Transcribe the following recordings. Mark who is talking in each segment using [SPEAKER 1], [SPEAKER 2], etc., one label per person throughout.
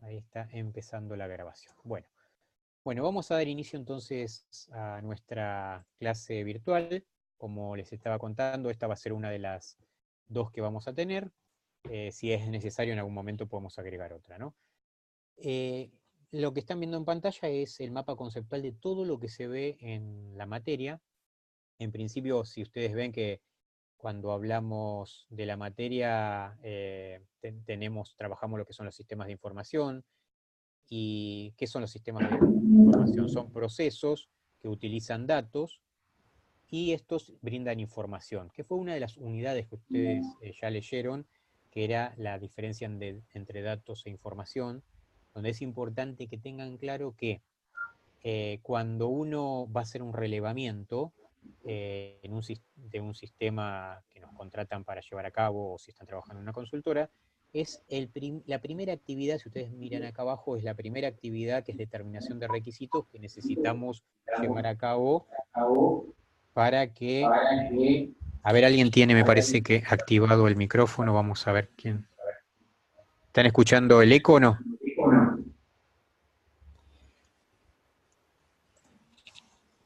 [SPEAKER 1] Ahí está empezando la grabación. Bueno, vamos a dar inicio entonces a nuestra clase virtual. Como les estaba contando, esta va a ser una de las dos que vamos a tener. Si es necesario, en algún momento podemos agregar otra, ¿no? Lo que están viendo en pantalla es el mapa conceptual de todo lo que se ve en la materia. En principio, si ustedes ven que cuando hablamos de la materia, trabajamos lo que son los sistemas de información. ¿Y qué son los sistemas de información? Son procesos que utilizan datos y estos brindan información, que fue una de las unidades que ustedes ya leyeron, que era la diferencia entre datos e información, donde es importante que tengan claro que cuando uno va a hacer un relevamiento de un sistema que nos contratan para llevar a cabo, o si están trabajando en una consultora, es la primera actividad, si ustedes miran acá abajo, es la primera actividad que es determinación de requisitos que necesitamos llevar a cabo para que... A ver, alguien tiene, me parece que activado el micrófono, vamos a ver quién... ¿Están escuchando el eco o no?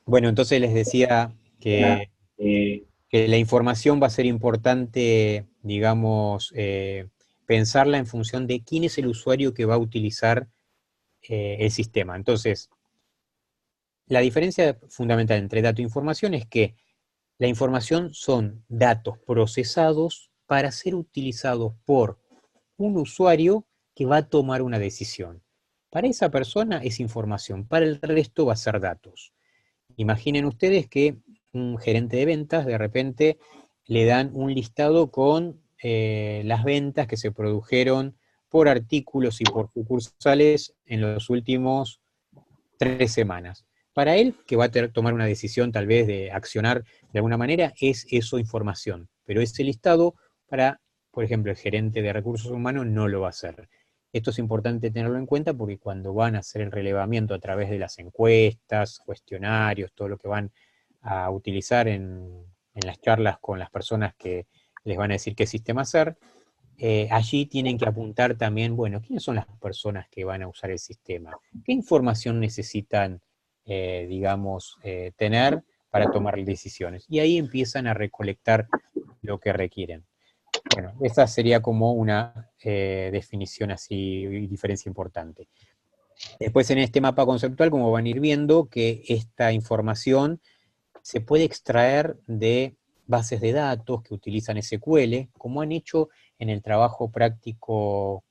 [SPEAKER 1] Bueno, entonces les decía que la información va a ser importante, digamos, pensarla en función de quién es el usuario que va a utilizar el sistema. Entonces, la diferencia fundamental entre dato e información es que la información son datos procesados para ser utilizados por un usuario que va a tomar una decisión. Para esa persona es información, para el resto va a ser datos. Imaginen ustedes que un gerente de ventas de repente le dan un listado con las ventas que se produjeron por artículos y por sucursales en los últimos 3 semanas. Para él, que va a tomar una decisión tal vez de accionar de alguna manera, es eso información. Pero ese listado para, por ejemplo, el gerente de recursos humanos no lo va a hacer. Esto es importante tenerlo en cuenta porque cuando van a hacer el relevamiento a través de las encuestas, cuestionarios, todo lo que van a utilizar en las charlas con las personas que les van a decir qué sistema hacer, allí tienen que apuntar también, bueno, ¿quiénes son las personas que van a usar el sistema? ¿Qué información necesitan, digamos, tener para tomar decisiones? Y ahí empiezan a recolectar lo que requieren. Bueno, esa sería como una definición así y diferencia importante. Después en este mapa conceptual, como van a ir viendo, que esta información se puede extraer de bases de datos que utilizan SQL, como han hecho en el trabajo práctico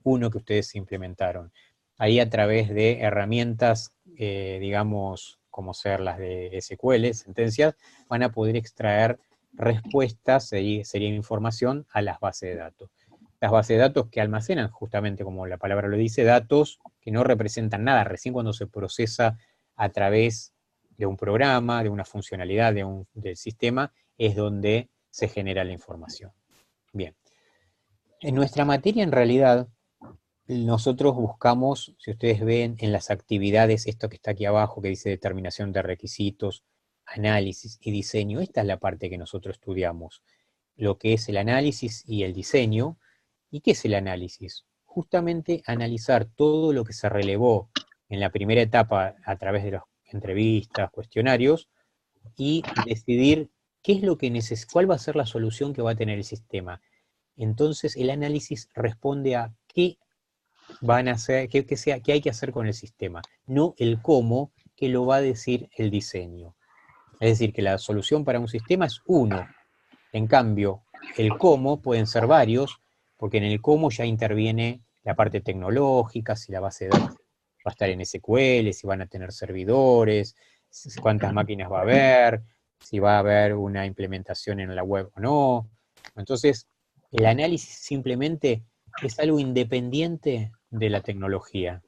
[SPEAKER 1] 1 que ustedes implementaron. Ahí a través de herramientas, digamos, como ser las de SQL, sentencias, van a poder extraer respuestas, sería información, a las bases de datos. Las bases de datos que almacenan, justamente como la palabra lo dice, datos que no representan nada, recién cuando se procesa a través de un programa, de una funcionalidad del sistema, es donde se genera la información. Bien. En nuestra materia, en realidad, nosotros buscamos, si ustedes ven en las actividades, esto que está aquí abajo, que dice determinación de requisitos, análisis y diseño, esta es la parte que nosotros estudiamos, lo que es el análisis y el diseño. ¿Y qué es el análisis? Justamente analizar todo lo que se relevó en la primera etapa a través de las entrevistas, cuestionarios, y decidir qué es lo que cuál va a ser la solución que va a tener el sistema. Entonces el análisis responde a qué van a hacer, qué hay que hacer con el sistema, no el cómo, que lo va a decir el diseño. Es decir, que la solución para un sistema es uno. En cambio, el cómo pueden ser varios, porque en el cómo ya interviene la parte tecnológica, si la base de datos va a estar en SQL, si van a tener servidores, cuántas máquinas va a haber, si va a haber una implementación en la web o no. Entonces, el análisis simplemente es algo independiente de la tecnología.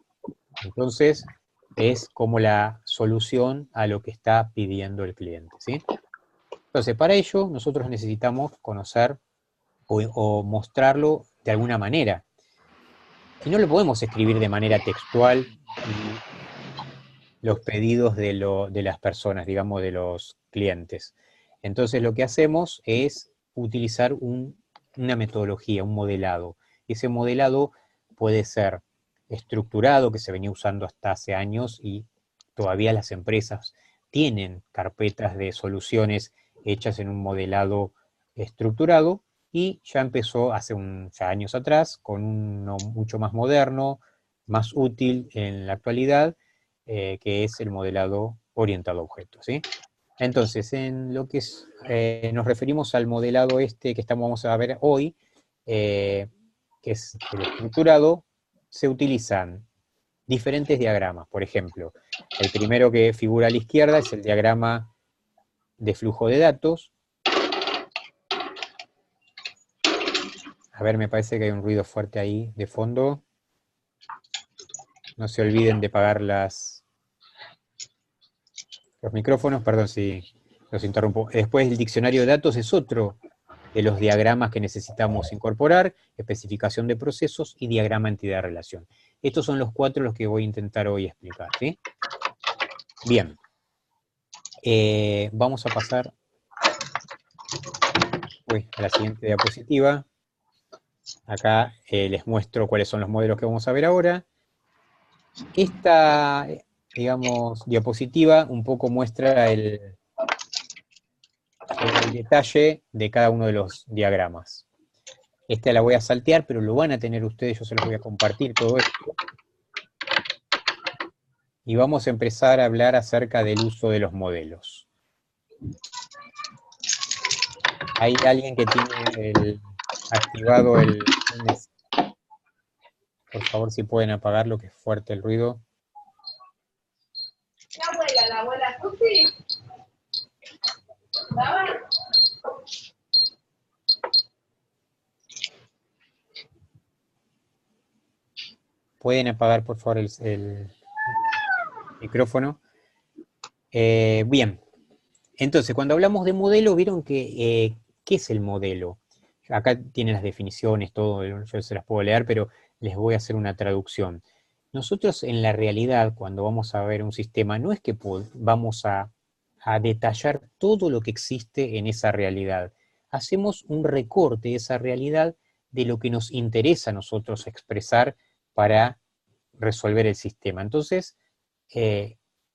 [SPEAKER 1] Entonces, es como la solución a lo que está pidiendo el cliente, ¿sí? Entonces, para ello, nosotros necesitamos conocer o mostrarlo de alguna manera. Y no lo podemos escribir de manera textual los pedidos de las personas, digamos, de los clientes. Entonces, lo que hacemos es utilizar una metodología, un modelado. Ese modelado puede ser estructurado que se venía usando hasta hace años y todavía las empresas tienen carpetas de soluciones hechas en un modelado estructurado, y ya empezó hace ya años atrás con uno mucho más moderno, más útil en la actualidad, que es el modelado orientado a objetos, ¿sí? Entonces, en lo que nos referimos al modelado que vamos a ver hoy, que es el estructurado, se utilizan diferentes diagramas. Por ejemplo, el primero que figura a la izquierda es el diagrama de flujo de datos. A ver, me parece que hay un ruido fuerte ahí de fondo. No se olviden de apagar los micrófonos, perdón si los interrumpo. Después el diccionario de datos es otro de los diagramas que necesitamos incorporar: especificación de procesos y diagrama entidad-relación. Estos son los 4 los que voy a intentar hoy explicar, ¿sí? Bien. Vamos a pasar a la siguiente diapositiva. Acá les muestro cuáles son los modelos que vamos a ver ahora. Esta, digamos, diapositiva un poco muestra el detalle de cada uno de los diagramas. Esta la voy a saltear, pero lo van a tener ustedes, yo se los voy a compartir todo esto. Y vamos a empezar a hablar acerca del uso de los modelos. ¿Hay alguien que tiene activado el... Por favor, si pueden apagarlo, que es fuerte el ruido.
[SPEAKER 2] La abuela Susi.
[SPEAKER 1] ¿Pueden apagar, por favor, el micrófono? Bien. Entonces, cuando hablamos de modelo, vieron que, ¿qué es el modelo? Acá tienen las definiciones, todo, yo se las puedo leer, pero les voy a hacer una traducción. Nosotros en la realidad, cuando vamos a ver un sistema, no es que vamos a detallar todo lo que existe en esa realidad. Hacemos un recorte de esa realidad de lo que nos interesa a nosotros expresar para resolver el sistema. Entonces,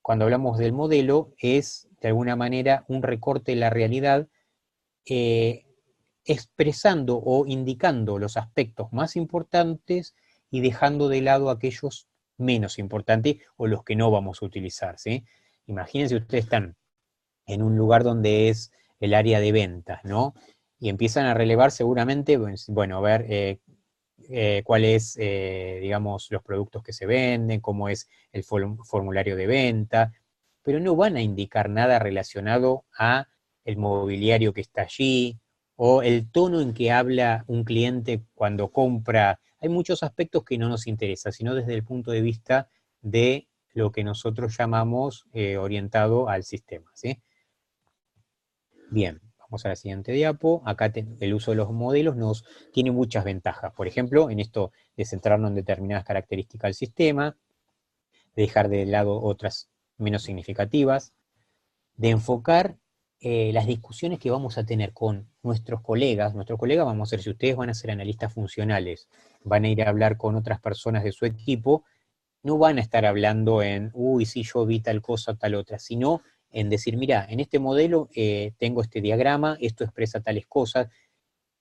[SPEAKER 1] cuando hablamos del modelo, es de alguna manera un recorte de la realidad, expresando o indicando los aspectos más importantes y dejando de lado aquellos menos importantes o los que no vamos a utilizar, ¿sí? Imagínense, ustedes están en un lugar donde es el área de ventas, ¿no? Y empiezan a relevar seguramente, bueno, a ver cuáles, digamos, los productos que se venden, cómo es el formulario de venta, pero no van a indicar nada relacionado a el mobiliario que está allí, o el tono en que habla un cliente cuando compra. Hay muchos aspectos que no nos interesan, sino desde el punto de vista de lo que nosotros llamamos orientado al sistema, ¿sí? Bien, vamos a la siguiente diapo. Acá el uso de los modelos nos tiene muchas ventajas. Por ejemplo, en esto de centrarnos en determinadas características del sistema, de dejar de lado otras menos significativas, de enfocar las discusiones que vamos a tener con nuestros colegas. Nuestros colegas, vamos a ver, si ustedes van a ser analistas funcionales, van a ir a hablar con otras personas de su equipo, no van a estar hablando en, uy, sí, yo vi tal cosa o tal otra, sino en decir, mira, en este modelo tengo este diagrama, esto expresa tales cosas,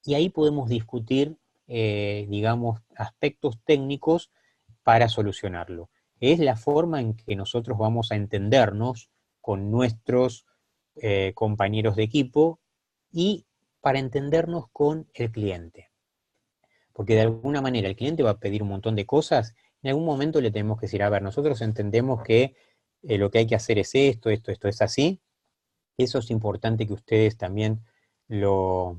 [SPEAKER 1] y ahí podemos discutir, digamos, aspectos técnicos para solucionarlo. Es la forma en que nosotros vamos a entendernos con nuestros compañeros de equipo y para entendernos con el cliente. Porque de alguna manera el cliente va a pedir un montón de cosas, en algún momento le tenemos que decir, a ver, nosotros entendemos que lo que hay que hacer es esto, esto es así. Eso es importante que ustedes también lo,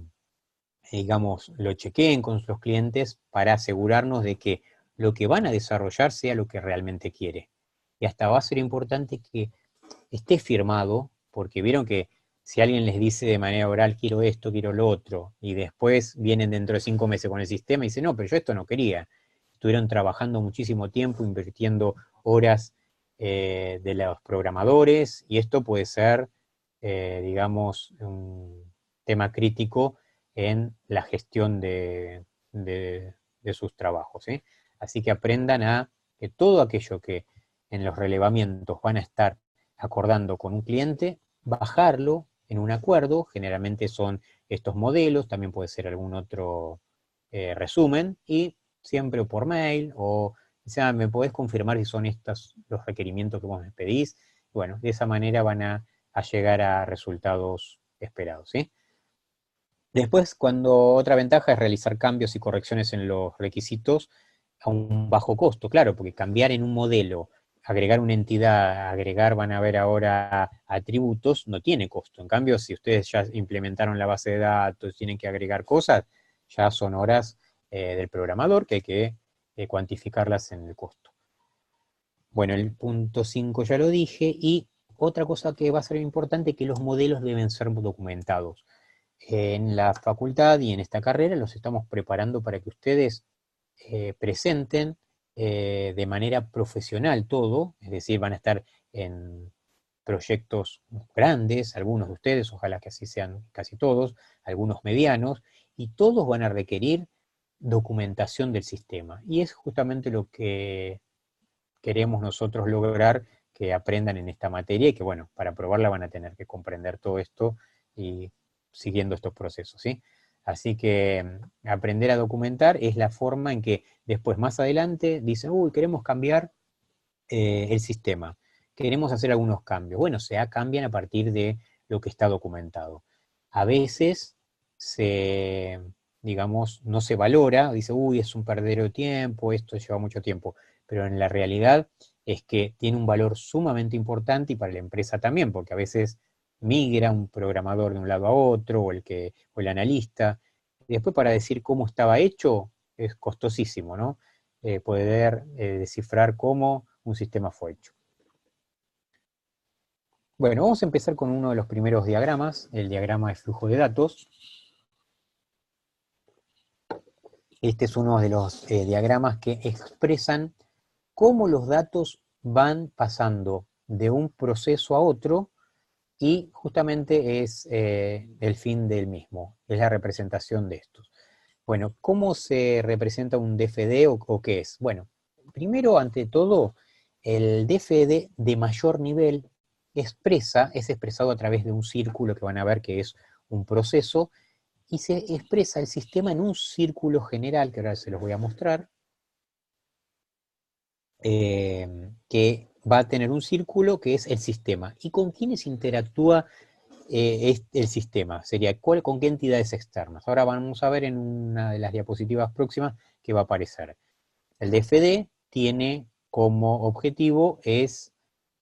[SPEAKER 1] digamos, lo chequeen con sus clientes para asegurarnos de que lo que van a desarrollar sea lo que realmente quiere. Y hasta va a ser importante que esté firmado, porque vieron que si alguien les dice de manera oral, quiero esto, quiero lo otro, y después vienen dentro de 5 meses con el sistema y dicen, no, pero yo esto no quería. Estuvieron trabajando muchísimo tiempo, invirtiendo horas de los programadores, y esto puede ser, digamos, un tema crítico en la gestión de sus trabajos, ¿sí? Así que aprendan a que todo aquello que en los relevamientos van a estar acordando con un cliente, bajarlo en un acuerdo, generalmente son estos modelos, también puede ser algún otro resumen, y siempre por mail, o sea, ¿me podés confirmar si son estos los requerimientos que vos me pedís? Bueno, de esa manera van a llegar a resultados esperados, ¿sí? Después, cuando otra ventaja es realizar cambios y correcciones en los requisitos a un bajo costo, claro, porque cambiar en un modelo, agregar una entidad, agregar, van a ver ahora atributos, no tiene costo. En cambio, si ustedes ya implementaron la base de datos, tienen que agregar cosas, ya son horas del programador que hay que cuantificarlas en el costo. Bueno, el punto 5 ya lo dije, y otra cosa que va a ser importante es que los modelos deben ser documentados. En la facultad y en esta carrera los estamos preparando para que ustedes presenten de manera profesional todo, es decir, van a estar en proyectos grandes, algunos de ustedes, ojalá que así sean casi todos, algunos medianos, y todos van a requerir documentación del sistema. Y es justamente lo que queremos nosotros lograr que aprendan en esta materia y que, bueno, para aprobarla van a tener que comprender todo esto y siguiendo estos procesos, ¿sí? Así que aprender a documentar es la forma en que después, más adelante, dicen, uy, queremos cambiar el sistema, queremos hacer algunos cambios. Bueno, cambian a partir de lo que está documentado. A veces se, digamos, no se valora, dice, uy, es un perdero de tiempo, esto lleva mucho tiempo, pero en la realidad es que tiene un valor sumamente importante y para la empresa también, porque a veces migra un programador de un lado a otro, o el analista, y después para decir cómo estaba hecho es costosísimo, ¿no? Poder descifrar cómo un sistema fue hecho. Bueno, vamos a empezar con uno de los primeros diagramas, el diagrama de flujo de datos. Este es uno de los diagramas que expresan cómo los datos van pasando de un proceso a otro y justamente es el fin del mismo, es la representación de estos. Bueno, ¿cómo se representa un DFD o qué es? Bueno, primero, ante todo, el DFD de mayor nivel es expresado a través de un círculo que van a ver que es un proceso, y se expresa el sistema en un círculo general, que ahora se los voy a mostrar, que va a tener un círculo que es el sistema. ¿Y con quiénes interactúa el sistema? Sería con qué entidades externas. Ahora vamos a ver en una de las diapositivas próximas que va a aparecer. El DFD tiene como objetivo es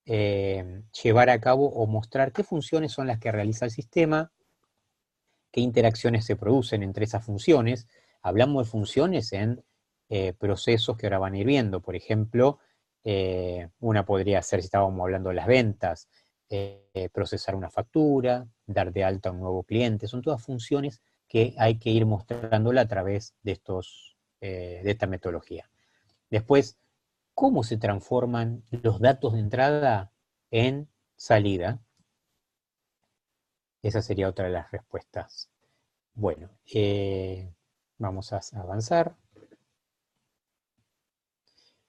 [SPEAKER 1] llevar a cabo o mostrar qué funciones son las que realiza el sistema, qué interacciones se producen entre esas funciones. Hablamos de funciones en procesos que ahora van a ir viendo. Por ejemplo, una podría ser, si estábamos hablando de las ventas, procesar una factura, dar de alta a un nuevo cliente. Son todas funciones que hay que ir mostrándola a través de esta metodología. Después, ¿cómo se transforman los datos de entrada en salida? Esa sería otra de las respuestas. Bueno, vamos a avanzar.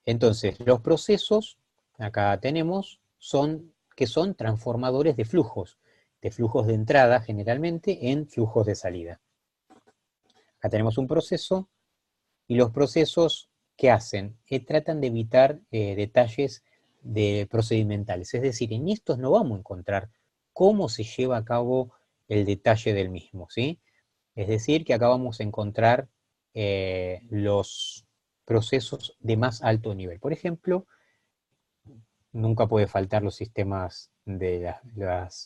[SPEAKER 1] Entonces, los procesos, acá tenemos, son transformadores de flujos de entrada generalmente en flujos de salida. Acá tenemos un proceso, y los procesos, ¿qué hacen? Tratan de evitar detalles procedimentales, es decir, en estos no vamos a encontrar cómo se lleva a cabo el detalle del mismo, ¿sí? Es decir, que acá vamos a encontrar los procesos de más alto nivel. Por ejemplo, nunca puede faltar los sistemas de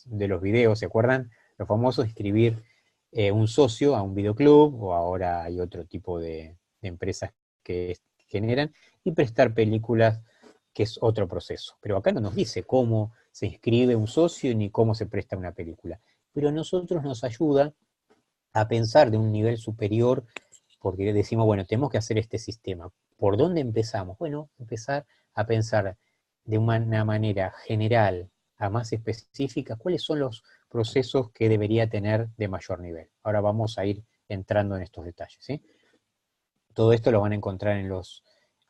[SPEAKER 1] los videos, ¿se acuerdan? Los famosos, inscribir un socio a un videoclub, o ahora hay otro tipo de empresas que generan, y prestar películas, que es otro proceso. Pero acá no nos dice cómo se inscribe un socio ni cómo se presta una película. Pero a nosotros nos ayuda a pensar de un nivel superior, porque decimos, bueno, tenemos que hacer este sistema. ¿Por dónde empezamos? Bueno, empezar a pensar de una manera general a más específica cuáles son los procesos que debería tener de mayor nivel. Ahora vamos a ir entrando en estos detalles, ¿sí? Todo esto lo van a encontrar en los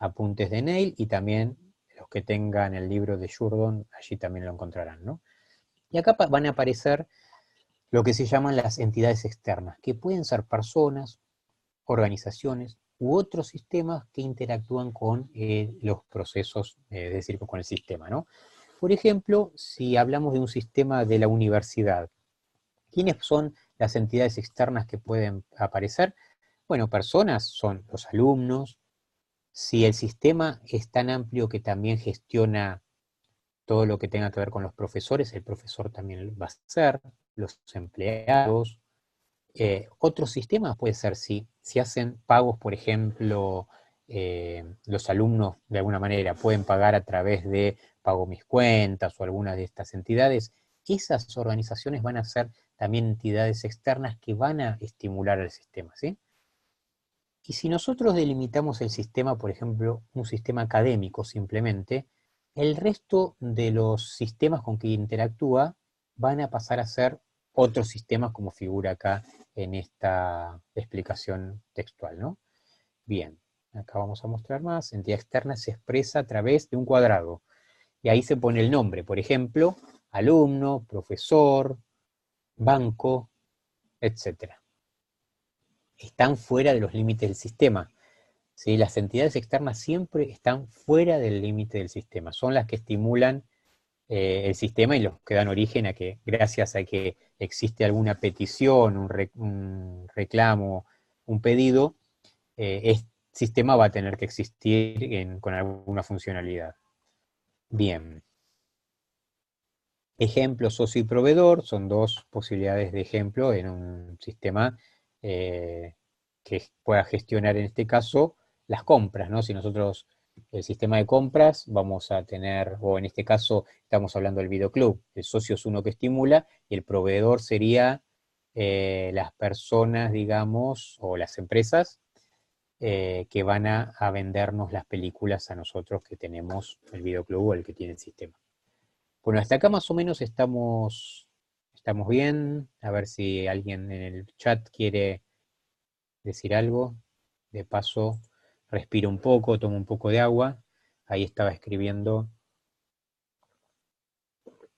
[SPEAKER 1] apuntes de Neil, y también los que tengan el libro de Jourdan, allí también lo encontrarán, ¿no? Y acá van a aparecer lo que se llaman las entidades externas, que pueden ser personas, organizaciones u otros sistemas que interactúan con los procesos, es decir, con el sistema, ¿no? Por ejemplo, si hablamos de un sistema de la universidad, ¿quiénes son las entidades externas que pueden aparecer? Bueno, personas son los alumnos. Si el sistema es tan amplio que también gestiona todo lo que tenga que ver con los profesores, el profesor también va a ser, los empleados. Otros sistemas puede ser si hacen pagos, por ejemplo, los alumnos de alguna manera pueden pagar a través de Pago Mis Cuentas o alguna de estas entidades. Esas organizaciones van a ser también entidades externas que van a estimular al sistema, ¿sí? Y si nosotros delimitamos el sistema, por ejemplo, un sistema académico simplemente, el resto de los sistemas con que interactúa van a pasar a ser otros sistemas como figura acá en esta explicación textual, ¿no? Bien, acá vamos a mostrar más. Entidad externa se expresa a través de un cuadrado. Y ahí se pone el nombre, por ejemplo, alumno, profesor, banco, etc. Están fuera de los límites del sistema. ¿Sí? Las entidades externas siempre están fuera del límite del sistema. Son las que estimulan el sistema y los que dan origen a que, gracias a que existe alguna petición, un reclamo, un pedido, este sistema va a tener que existir con alguna funcionalidad. Bien. Ejemplo, socio y proveedor son dos posibilidades de ejemplo en un sistema que pueda gestionar en este caso las compras, ¿no? Si nosotros, el sistema de compras, vamos a tener, o en este caso estamos hablando del videoclub, el socio es uno que estimula y el proveedor sería las personas, digamos, o las empresas que van a vendernos las películas a nosotros que tenemos el videoclub o el que tiene el sistema. Bueno, hasta acá más o menos estamos bien. A ver si alguien en el chat quiere decir algo. De paso, respiro un poco, tomo un poco de agua. Ahí estaba escribiendo.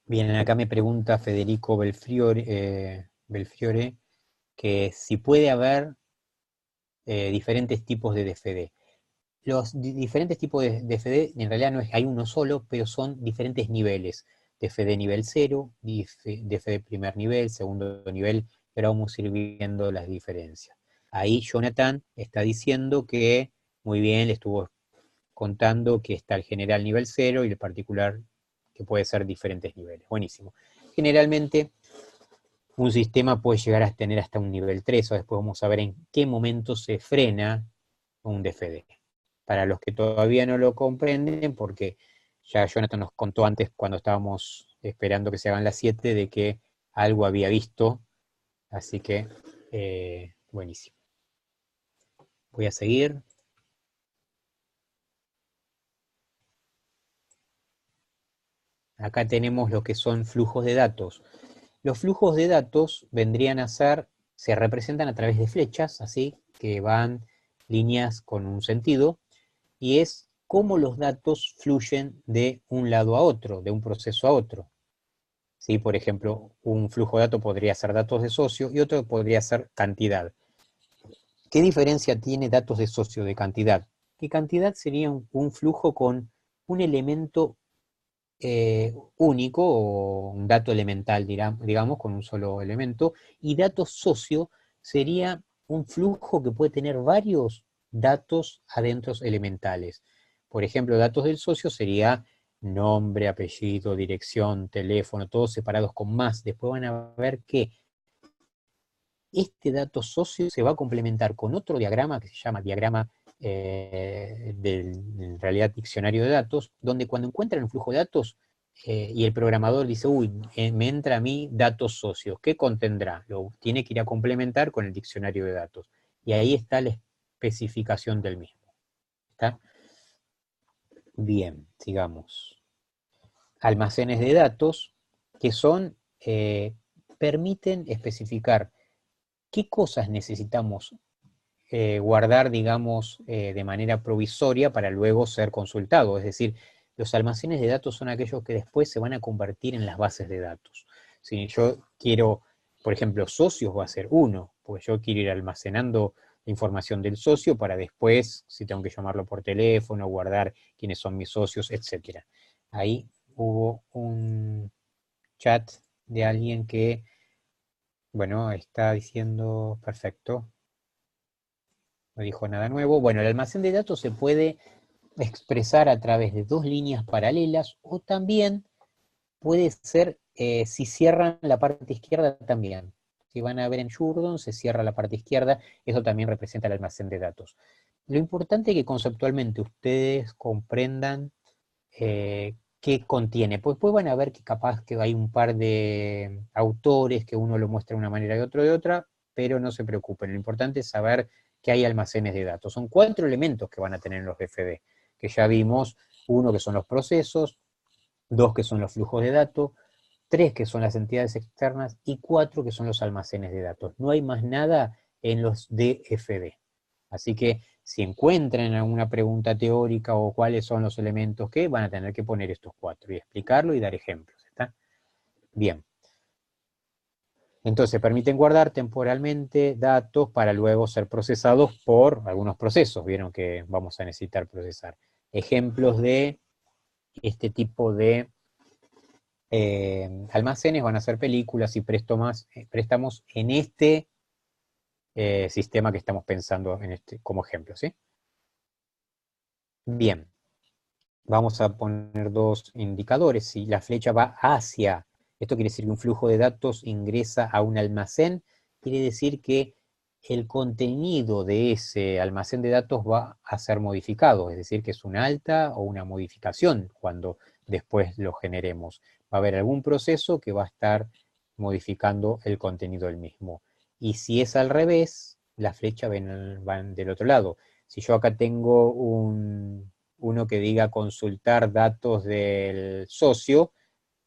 [SPEAKER 1] Bien, acá me pregunta Federico Belfiore que si puede haber diferentes tipos de DFD. Los diferentes tipos de DFD, en realidad no es, hay uno solo, pero son diferentes niveles. DFD nivel 0, DFD primer nivel, segundo nivel, pero vamos a ir viendo las diferencias. Ahí Jonathan está diciendo que, muy bien, le estuvo contando que está el general nivel 0 y el particular que puede ser diferentes niveles. Buenísimo. Generalmente un sistema puede llegar a tener hasta un nivel 3, o después vamos a ver en qué momento se frena un DFD. Para los que todavía no lo comprenden, porque ya Jonathan nos contó antes cuando estábamos esperando que se hagan las 7 de que algo había visto, así que buenísimo. Voy a seguir. Acá tenemos lo que son flujos de datos. Los flujos de datos vendrían a ser, se representan a través de flechas, así, que van líneas con un sentido, y es cómo los datos fluyen de un lado a otro, de un proceso a otro. ¿Sí? Por ejemplo, un flujo de datos podría ser datos de socio y otro podría ser cantidad. ¿Qué diferencia tiene datos de socio de cantidad? Que cantidad sería un flujo con un elemento único o un dato elemental, digamos, con un solo elemento, y datos socio sería un flujo que puede tener varios datos adentro elementales. Por ejemplo, datos del socio sería nombre, apellido, dirección, teléfono, todos separados con más. Después van a ver que este dato socio se va a complementar con otro diagrama que se llama diagrama en realidad diccionario de datos, donde cuando encuentran un flujo de datos y el programador dice, uy, me entra a mí datos socios, ¿qué contendrá? Lo tiene que ir a complementar con el diccionario de datos. Y ahí está la especificación del mismo. ¿Está? Bien, sigamos. Almacenes de datos que son, permiten especificar qué cosas necesitamos guardar, digamos, de manera provisoria para luego ser consultado. Es decir, los almacenes de datos son aquellos que después se van a convertir en las bases de datos. Si yo quiero, por ejemplo, socios va a ser uno, pues yo quiero ir almacenando la información del socio para después, si tengo que llamarlo por teléfono, guardar quiénes son mis socios, etc. Ahí hubo un chat de alguien que, bueno, está diciendo, perfecto, no dijo nada nuevo. Bueno, el almacén de datos se puede expresar a través de dos líneas paralelas o también puede ser si cierran la parte izquierda también. Si van a ver en Jurdon, se cierra la parte izquierda, eso también representa el almacén de datos. Lo importante es que conceptualmente ustedes comprendan qué contiene. Pues después van a ver que capaz que hay un par de autores que uno lo muestra de una manera y otro de otra, pero no se preocupen. Lo importante es saber que hay almacenes de datos. Son 4 elementos que van a tener los FD, que ya vimos, uno que son los procesos, 2 que son los flujos de datos, 3 que son las entidades externas y 4 que son los almacenes de datos. No hay más nada en los DFD. Así que si encuentran alguna pregunta teórica o cuáles son los elementos que van a tener que poner estos 4 y explicarlo y dar ejemplos. ¿Está? Bien. Entonces permiten guardar temporalmente datos para luego ser procesados por algunos procesos. Vieron que vamos a necesitar procesar. Ejemplos de este tipo de almacenes van a ser películas y préstamos en este sistema que estamos pensando en como ejemplo, ¿sí? Bien, vamos a poner 2 indicadores. Si la flecha va hacia, esto quiere decir que un flujo de datos ingresa a un almacén, quiere decir que el contenido de ese almacén de datos va a ser modificado, es decir, que es una alta o una modificación cuando después lo generemos. Va a haber algún proceso que va a estar modificando el contenido del mismo. Y si es al revés, las flechas van del otro lado. Si yo acá tengo uno que diga consultar datos del socio,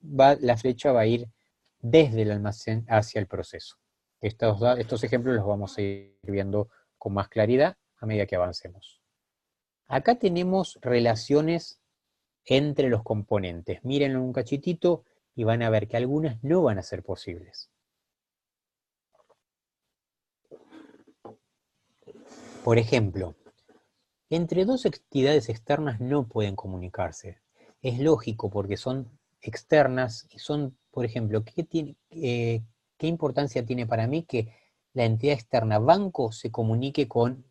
[SPEAKER 1] la flecha va a ir desde el almacén hacia el proceso. Estos ejemplos los vamos a ir viendo con más claridad a medida que avancemos. Acá tenemos relaciones entre los componentes. Mírenlo un cachitito y van a ver que algunas no van a ser posibles. Por ejemplo, entre 2 entidades externas no pueden comunicarse. Es lógico porque son externas y son, por ejemplo, ¿qué importancia tiene para mí que la entidad externa banco se comunique con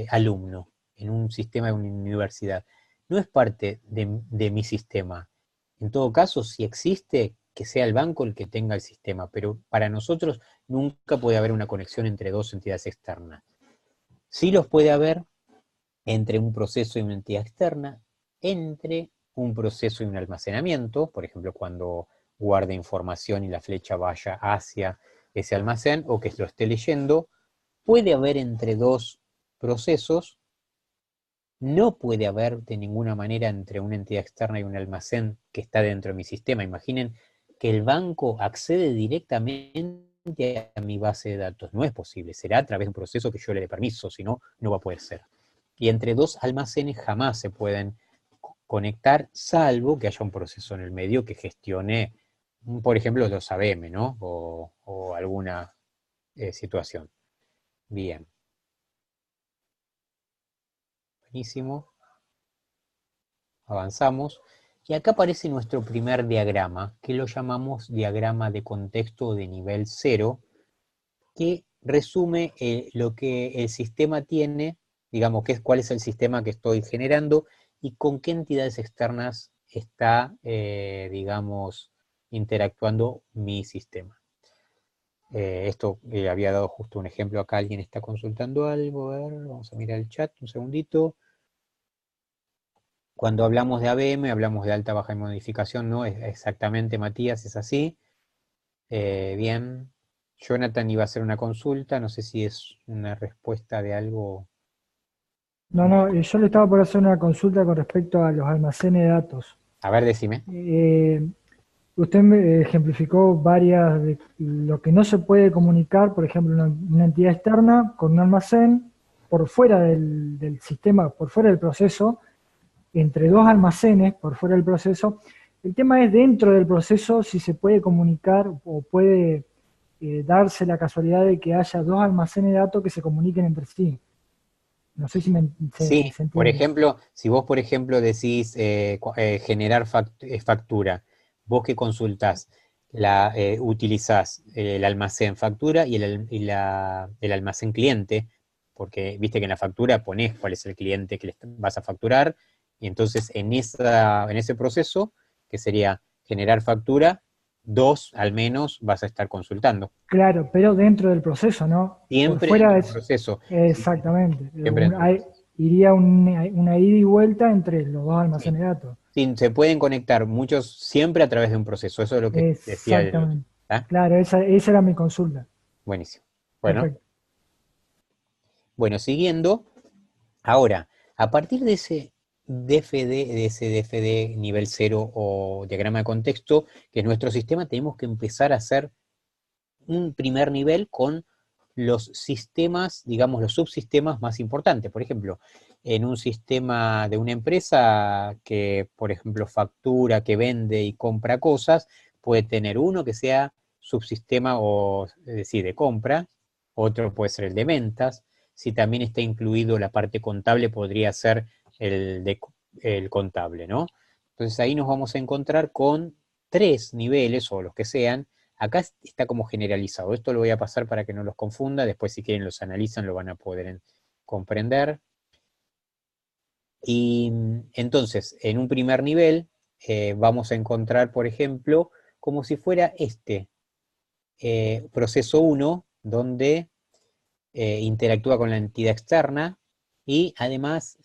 [SPEAKER 1] alumno en un sistema de una universidad? No es parte de mi sistema. En todo caso, si existe, que sea el banco el que tenga el sistema, pero para nosotros nunca puede haber una conexión entre 2 entidades externas. Sí los puede haber entre un proceso y una entidad externa, entre un proceso y un almacenamiento, por ejemplo, cuando guarde información y la flecha vaya hacia ese almacén o que lo esté leyendo, puede haber entre 2 procesos, no puede haber de ninguna manera entre una entidad externa y un almacén que está dentro de mi sistema. Imaginen que el banco accede directamente a mi base de datos. No es posible, será a través de un proceso que yo le dé permiso, si no, no va a poder ser. Y entre 2 almacenes jamás se pueden conectar, salvo que haya un proceso en el medio que gestione, por ejemplo, los ABM, ¿no? O alguna situación. Bien. Buenísimo. Avanzamos. Y acá aparece nuestro primer diagrama, que lo llamamos diagrama de contexto de nivel 0, que resume lo que el sistema tiene, digamos, cuál es el sistema que estoy generando y con qué entidades externas está, digamos, interactuando mi sistema. Esto había dado justo un ejemplo acá, alguien está consultando algo, a ver, vamos a mirar el chat un segundito. Cuando hablamos de ABM, hablamos de alta, baja y modificación, ¿no? Exactamente, Matías, es así. Bien. Jonathan iba a hacer una consulta, no sé si es una respuesta de algo.
[SPEAKER 3] No, no, yo le estaba por hacer una consulta con respecto a los almacenes de datos.
[SPEAKER 1] A ver, decime.
[SPEAKER 3] Usted me ejemplificó varias de lo que no se puede comunicar, por ejemplo, una entidad externa con un almacén, por fuera del sistema, por fuera del proceso, entre dos almacenes, por fuera del proceso. El tema es dentro del proceso si se puede comunicar o puede darse la casualidad de que haya dos almacenes de datos que se comuniquen entre sí. No sé si
[SPEAKER 1] Sí,
[SPEAKER 3] se
[SPEAKER 1] por
[SPEAKER 3] entiende.
[SPEAKER 1] ejemplo, si vos, por ejemplo, decís generar factura, vos que consultás, utilizás el almacén factura y el almacén cliente, porque viste que en la factura ponés cuál es el cliente que le vas a facturar, y entonces en ese proceso, que sería generar factura, dos al menos vas a estar consultando.
[SPEAKER 3] Claro, pero dentro del proceso, ¿no? Por
[SPEAKER 1] Siempre
[SPEAKER 3] fuera
[SPEAKER 1] dentro del
[SPEAKER 3] es
[SPEAKER 1] proceso, sí,
[SPEAKER 3] exactamente.
[SPEAKER 1] siempre dentro del proceso.
[SPEAKER 3] Iría una ida y vuelta entre los dos
[SPEAKER 1] Sí.
[SPEAKER 3] almacenes de datos.
[SPEAKER 1] Sí, se pueden conectar muchos siempre a través de un proceso. Eso es lo que decía el otro.
[SPEAKER 3] Exactamente.
[SPEAKER 1] ¿Ah?
[SPEAKER 3] Claro, esa era mi consulta.
[SPEAKER 1] Buenísimo. Bueno,
[SPEAKER 3] Perfecto.
[SPEAKER 1] bueno, siguiendo. Ahora, a partir de ese DFD nivel cero o diagrama de contexto, que es nuestro sistema, tenemos que empezar a hacer un primer nivel con los sistemas, digamos, los subsistemas más importantes. Por ejemplo, en un sistema de una empresa que, por ejemplo, factura, que vende y compra cosas, puede tener uno que sea subsistema o, es decir, de compra, otro puede ser el de ventas. Si también está incluido la parte contable, podría ser el contable, ¿no? Entonces ahí nos vamos a encontrar con tres niveles, o los que sean. Acá está como generalizado. Esto lo voy a pasar para que no los confunda. Después, si quieren, los analizan, lo van a poder comprender. Y entonces, en un primer nivel, vamos a encontrar, por ejemplo, como si fuera este proceso 1, donde interactúa con la entidad externa y además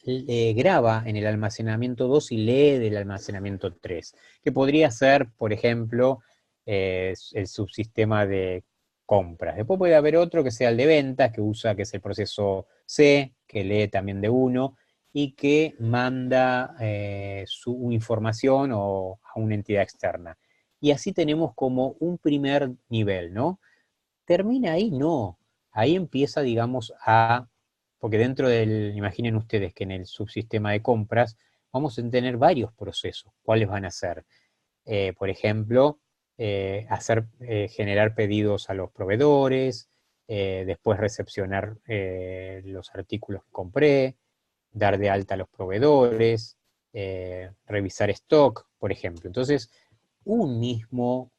[SPEAKER 1] graba en el almacenamiento 2 y lee del almacenamiento 3, que podría ser, por ejemplo, el subsistema de compras. Después puede haber otro que sea el de ventas, que es el proceso C, que lee también de 1 y que manda su información a una entidad externa. Y así tenemos como un primer nivel, ¿no? ¿Termina ahí? No. Ahí empieza, digamos, porque dentro imaginen ustedes que en el subsistema de compras vamos a tener varios procesos. ¿Cuáles van a ser? Por ejemplo, generar pedidos a los proveedores, después recepcionar los artículos que compré, dar de alta a los proveedores, revisar stock, por ejemplo. Entonces, un mismo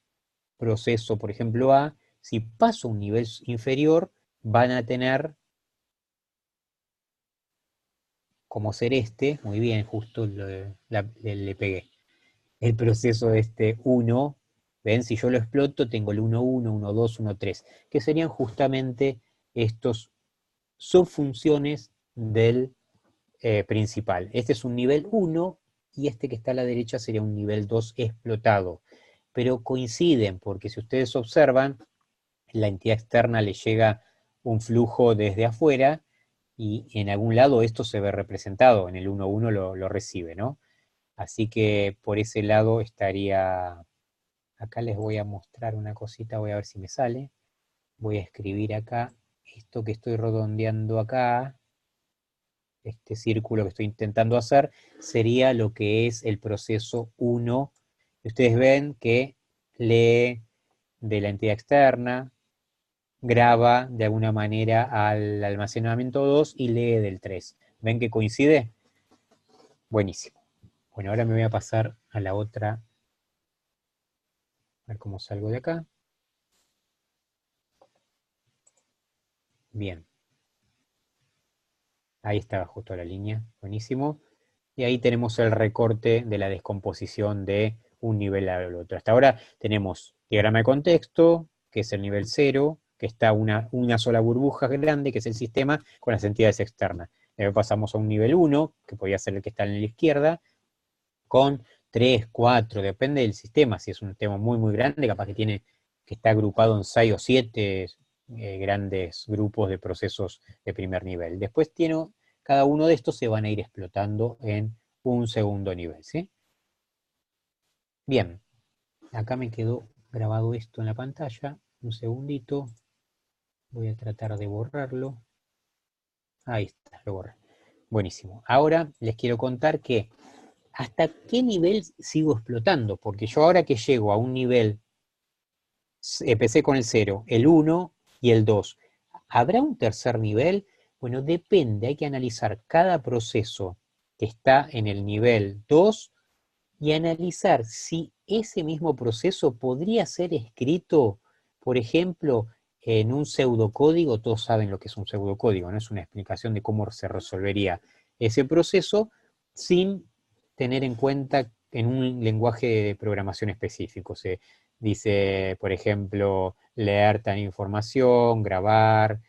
[SPEAKER 1] proceso, por ejemplo, A, si paso a un nivel inferior, van a tener como ser muy bien, justo le pegué, el proceso de este 1, ven, si yo lo exploto, tengo el 1.1, 1.2, 1.3, que serían justamente estos subfunciones del principal. Este es un nivel 1 y este que está a la derecha sería un nivel 2 explotado. Pero coinciden, porque si ustedes observan, la entidad externa le llega un flujo desde afuera y en algún lado esto se ve representado, en el 1.1 lo recibe, ¿no? Así que por ese lado estaría, acá les voy a mostrar una cosita, voy a ver si me sale, voy a escribir acá, esto que estoy redondeando acá, este círculo que estoy intentando hacer, sería lo que es el proceso 1. Ustedes ven que lee de la entidad externa, graba de alguna manera al almacenamiento 2 y lee del 3. ¿Ven que coincide? Buenísimo. Bueno, ahora me voy a pasar a la otra, a ver cómo salgo de acá. Bien, ahí estaba justo la línea, buenísimo. Y ahí tenemos el recorte de la descomposición de un nivel al otro. Hasta ahora tenemos diagrama de contexto, que es el nivel 0, que está una sola burbuja grande, que es el sistema, con las entidades externas. Luego pasamos a un nivel 1, que podría ser el que está en la izquierda, con 3, 4, depende del sistema. Si es un sistema muy, muy grande, capaz que está agrupado en 6 o 7 grandes grupos de procesos de primer nivel. Después cada uno de estos se van a ir explotando en un segundo nivel, ¿sí? Bien, acá me quedó grabado esto en la pantalla. Un segundito. Voy a tratar de borrarlo. Ahí está, lo borré. Buenísimo. Ahora les quiero contar que hasta qué nivel sigo explotando, porque yo ahora que llego a un nivel, empecé con el 0, el 1 y el 2. ¿Habrá un tercer nivel? Bueno, depende, hay que analizar cada proceso que está en el nivel 2 y analizar si ese mismo proceso podría ser escrito, por ejemplo, en un pseudocódigo. Todos saben lo que es un pseudocódigo, ¿no? Es una explicación de cómo se resolvería ese proceso sin tener en cuenta en un lenguaje de programación específico. Se dice, por ejemplo, leer tal información, grabar,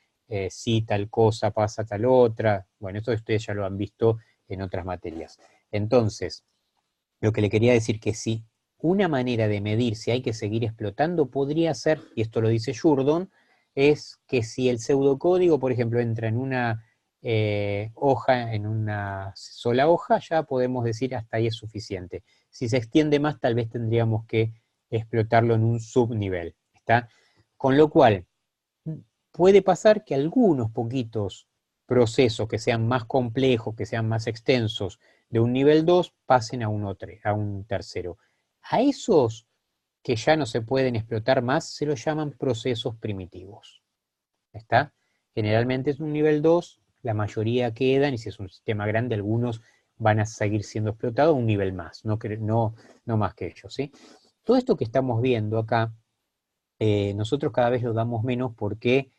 [SPEAKER 1] si tal cosa pasa tal otra. Bueno, esto ustedes ya lo han visto en otras materias. Entonces, lo que le quería decir que si una manera de medir si hay que seguir explotando podría ser, y esto lo dice Jourdon, es que si el pseudocódigo, por ejemplo, entra en una hoja, en una sola hoja, ya podemos decir hasta ahí es suficiente. Si se extiende más, tal vez tendríamos que explotarlo en un subnivel, ¿está? Con lo cual, puede pasar que algunos poquitos procesos que sean más complejos, que sean más extensos, de un nivel 2 pasen a a un tercero. A esos que ya no se pueden explotar más se los llaman procesos primitivos. ¿Está? Generalmente es un nivel 2, la mayoría quedan, y si es un sistema grande, algunos van a seguir siendo explotados a un nivel más, no más que ellos, ¿sí? Todo esto que estamos viendo acá, nosotros cada vez lo damos menos porque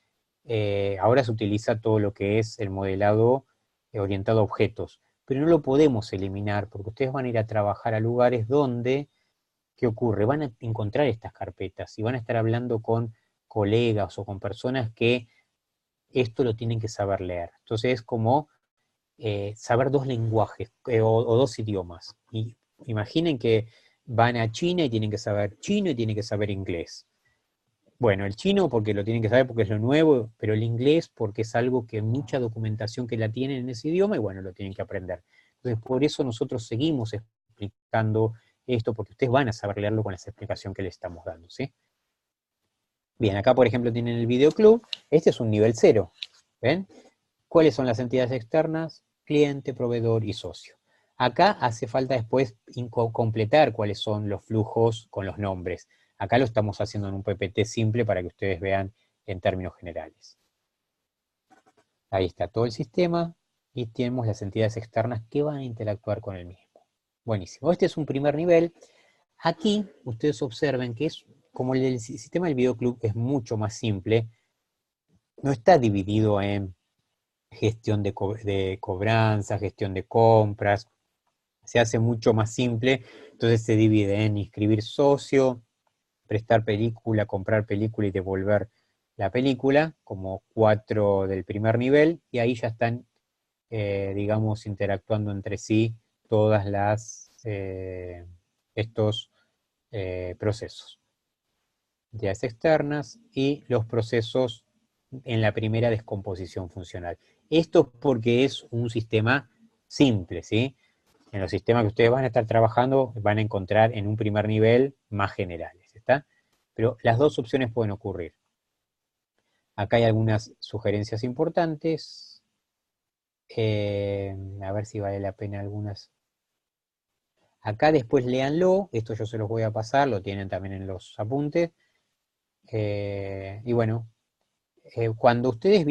[SPEAKER 1] ahora se utiliza todo lo que es el modelado orientado a objetos, pero no lo podemos eliminar porque ustedes van a ir a trabajar a lugares donde, ¿qué ocurre? Van a encontrar estas carpetas y van a estar hablando con colegas o con personas que esto lo tienen que saber leer. Entonces es como saber dos lenguajes o dos idiomas. Y imaginen que van a China y tienen que saber chino y tienen que saber inglés. Bueno, el chino porque lo tienen que saber porque es lo nuevo, pero el inglés porque es algo que mucha documentación que la tienen en ese idioma y bueno, lo tienen que aprender. Entonces, por eso nosotros seguimos explicando esto, porque ustedes van a saber leerlo con esa explicación que les estamos dando, ¿sí? Bien, acá por ejemplo tienen el videoclub, este es un nivel 0, ¿ven? ¿Cuáles son las entidades externas? Cliente, proveedor y socio. Acá hace falta después completar cuáles son los flujos con los nombres. Acá lo estamos haciendo en un PPT simple para que ustedes vean en términos generales. Ahí está todo el sistema y tenemos las entidades externas que van a interactuar con el mismo. Buenísimo. Este es un primer nivel. Aquí ustedes observen que es como el sistema del videoclub es mucho más simple. No está dividido en gestión de cobranza, gestión de compras, se hace mucho más simple, entonces se divide en inscribir socio, prestar película, comprar película y devolver la película, como 4 del primer nivel, y ahí ya están, digamos, interactuando entre sí todas estos procesos. Entidades externas y los procesos en la primera descomposición funcional. Esto porque es un sistema simple, ¿sí? En los sistemas que ustedes van a estar trabajando van a encontrar en un primer nivel más generales, ¿está? Pero las dos opciones pueden ocurrir. Acá hay algunas sugerencias importantes. A ver si vale la pena algunas. Acá después léanlo, esto yo se los voy a pasar, lo tienen también en los apuntes. Y bueno, cuando ustedes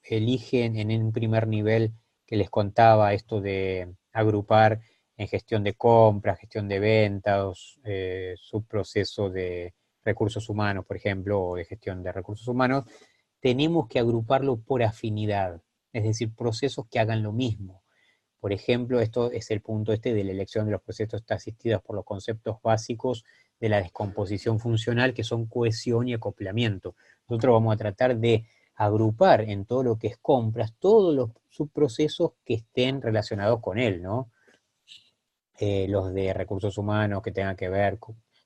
[SPEAKER 1] eligen en un primer nivel que les contaba esto de agrupar en gestión de compras, gestión de ventas, subproceso de recursos humanos, por ejemplo, o de gestión de recursos humanos, tenemos que agruparlo por afinidad, es decir, procesos que hagan lo mismo. Por ejemplo, esto es el punto de la elección de los procesos está asistidos por los conceptos básicos de la descomposición funcional, que son cohesión y acoplamiento. Nosotros vamos a tratar de agrupar en todo lo que es compras todos los subprocesos que estén relacionados con él, ¿no? Los de recursos humanos que tengan que ver,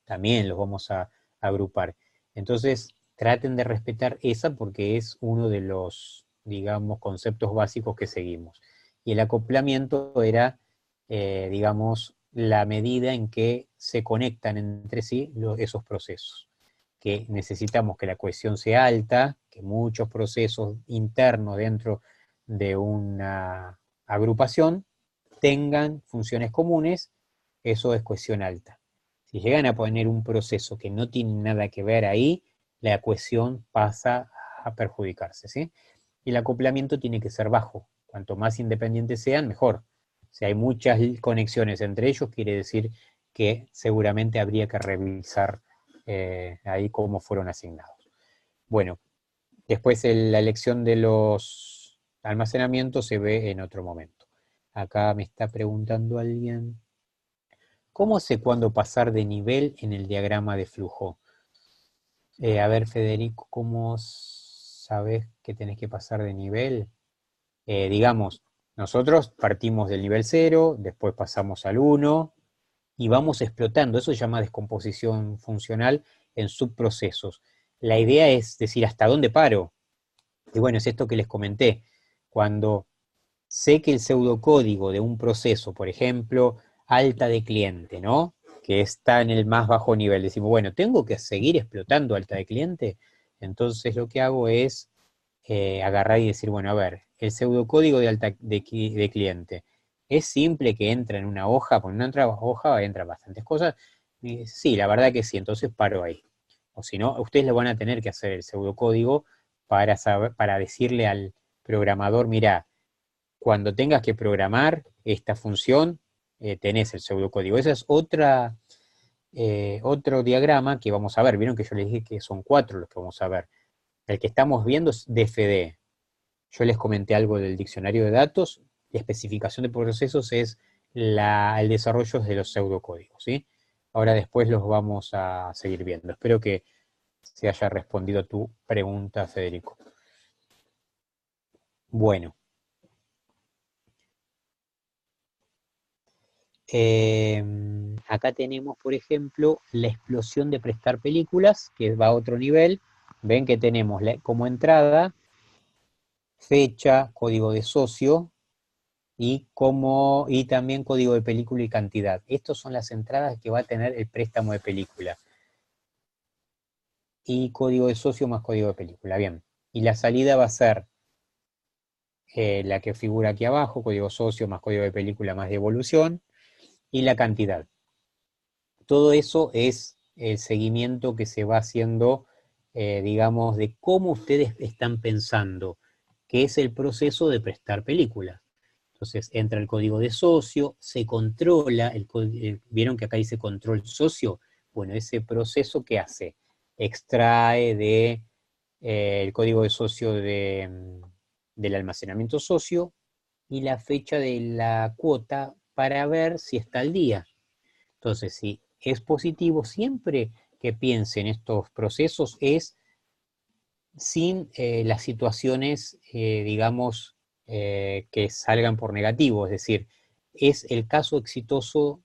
[SPEAKER 1] también los vamos a agrupar. Entonces, traten de respetar esa porque es uno de los, digamos, conceptos básicos que seguimos. Y el acoplamiento era, digamos, la medida en que se conectan entre sí esos procesos. Que necesitamos que la cohesión sea alta, que muchos procesos internos dentro de una agrupación tengan funciones comunes, eso es cohesión alta. Si llegan a poner un proceso que no tiene nada que ver ahí, la cohesión pasa a perjudicarse, ¿sí? Y el acoplamiento tiene que ser bajo. Cuanto más independientes sean, mejor. Si hay muchas conexiones entre ellos, quiere decir que seguramente habría que revisar ahí cómo fueron asignados. Bueno, después la elección de los almacenamientos se ve en otro momento. Acá me está preguntando alguien, ¿cómo sé cuándo pasar de nivel en el diagrama de flujo? A ver, Federico, ¿cómo sabes que tenés que pasar de nivel? Digamos, nosotros partimos del nivel 0, después pasamos al 1 y vamos explotando. Eso se llama descomposición funcional en subprocesos. La idea es decir, ¿hasta dónde paro? Y bueno, es esto que les comenté. Cuando sé que el pseudocódigo de un proceso, por ejemplo, alta de cliente, ¿no? Que está en el más bajo nivel, decimos, bueno, ¿tengo que seguir explotando alta de cliente? Entonces lo que hago es agarrar y decir, bueno, a ver, el pseudocódigo de alta de cliente, ¿es simple que entra en una hoja? Porque en una hoja entran bastantes cosas. Y sí, la verdad que sí, entonces paro ahí. O si no, ustedes le van a tener que hacer el pseudocódigo para saber, para decirle al programador, mira, cuando tengas que programar esta función, tenés el pseudocódigo. Esa es otro diagrama que vamos a ver. Vieron que yo les dije que son 4 los que vamos a ver. El que estamos viendo es DFD. Yo les comenté algo del diccionario de datos. La especificación de procesos es el desarrollo de los pseudocódigos, ¿sí? Ahora después los vamos a seguir viendo. Espero que se haya respondido a tu pregunta, Federico. Bueno. Acá tenemos, por ejemplo, la explosión de prestar películas, que va a otro nivel. Ven que tenemos como entrada fecha, código de socio y también código de película y cantidad. Estas son las entradas que va a tener el préstamo de película. Y código de socio más código de película. Bien. Y la salida va a ser la que figura aquí abajo, código socio más código de película más devolución, y la cantidad. Todo eso es el seguimiento que se va haciendo, digamos, de cómo ustedes están pensando, que es el proceso de prestar películas. Entonces entra el código de socio, se controla, ¿vieron que acá dice control socio? Bueno, ese proceso ¿qué hace? Extrae el código de socio del almacenamiento socio y la fecha de la cuota para ver si está al día. Entonces, si es positivo, siempre que piense en estos procesos es sin las situaciones, digamos, que salgan por negativo, es decir, es el caso exitoso,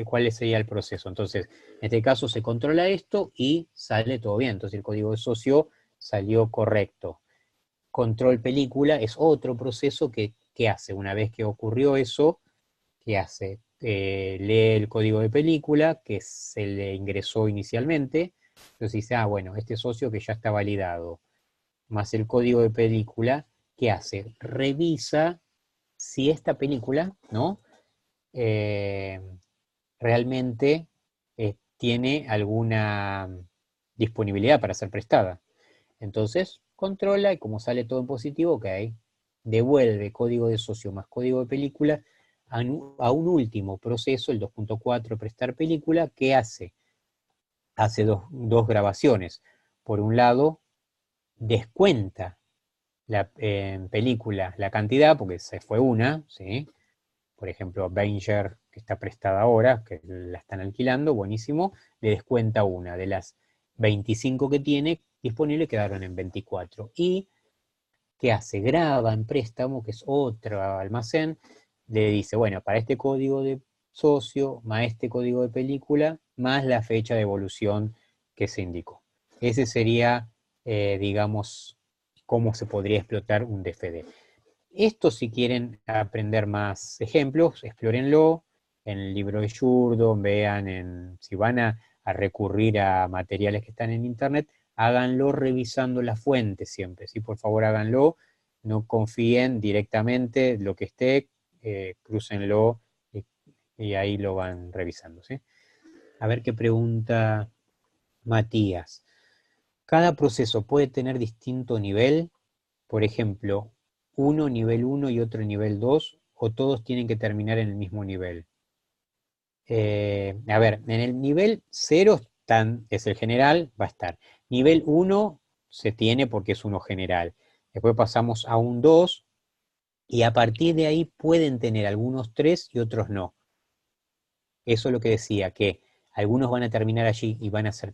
[SPEAKER 1] cuál sería el proceso. Entonces, en este caso se controla esto y sale todo bien. Entonces, el código de socio salió correcto. Control película es otro proceso que hace una vez que ocurrió eso, ¿qué hace? Lee el código de película que se le ingresó inicialmente, entonces dice, ah, bueno, este socio que ya está validado, más el código de película, ¿qué hace? Revisa si esta película, ¿no? Realmente tiene alguna disponibilidad para ser prestada. Entonces, controla y como sale todo en positivo, ok, devuelve código de socio más código de película a un último proceso, el 2.4, prestar película, que hace dos grabaciones. Por un lado, descuenta en película la cantidad, porque se fue una, ¿sí? Por ejemplo, Avenger, que está prestada ahora, que la están alquilando, buenísimo, le descuenta una. De las 25 que tiene disponible quedaron en 24. Y ¿qué hace? Graba en préstamo, que es otro almacén, le dice, bueno, para este código de socio, más este código de película, más la fecha de evolución que se indicó. Ese sería, digamos, cómo se podría explotar un DFD. Esto, si quieren aprender más ejemplos, explórenlo en el libro de Jourdon, vean si van a recurrir a materiales que están en internet, háganlo revisando la fuente siempre, ¿sí? Por favor háganlo no confíen directamente lo que esté, crúcenlo y ahí lo van revisando, ¿sí? A ver qué pregunta Matías. ¿Cada proceso puede tener distinto nivel? Por ejemplo, uno nivel 1 y otro nivel 2, o todos tienen que terminar en el mismo nivel. A ver, en el nivel 0 es el general, va a estar. Nivel 1 se tiene porque es uno general. Después pasamos a un 2 y a partir de ahí pueden tener algunos 3 y otros no. Eso es lo que decía, que algunos van a terminar allí y van a ser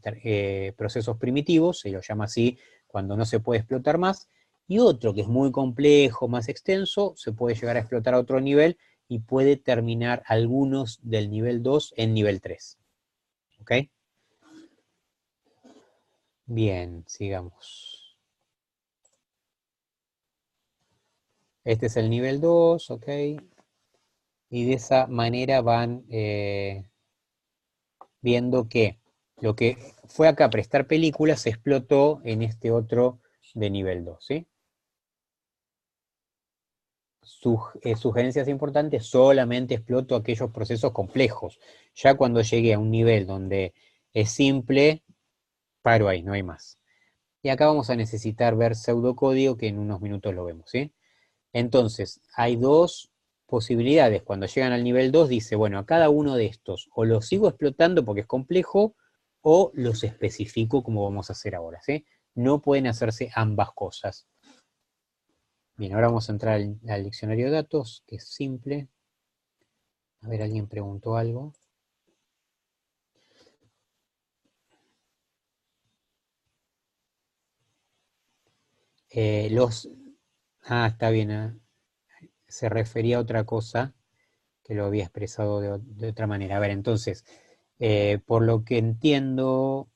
[SPEAKER 1] procesos primitivos, se los llama así cuando no se puede explotar más, y otro que es muy complejo, más extenso, se puede llegar a explotar a otro nivel y puede terminar algunos del nivel 2 en nivel 3. ¿Ok? Bien, sigamos. Este es el nivel 2, ¿ok? Y de esa manera van viendo que lo que fue acá prestar películas se explotó en este otro de nivel 2, ¿sí? Sugerencias importantes, solamente exploto aquellos procesos complejos. Ya cuando llegué a un nivel donde es simple, paro ahí, no hay más. Y acá vamos a necesitar ver pseudocódigo, que en unos minutos lo vemos, ¿sí? Entonces, hay dos posibilidades. Cuando llegan al nivel 2, dice, bueno, a cada uno de estos o los sigo explotando porque es complejo, o los especifico como vamos a hacer ahora, ¿sí? No pueden hacerse ambas cosas. Bien, ahora vamos a entrar al diccionario de datos, que es simple. A ver, alguien preguntó algo. Está bien. Se refería a otra cosa que lo había expresado de otra manera. A ver, entonces, por lo que entiendo,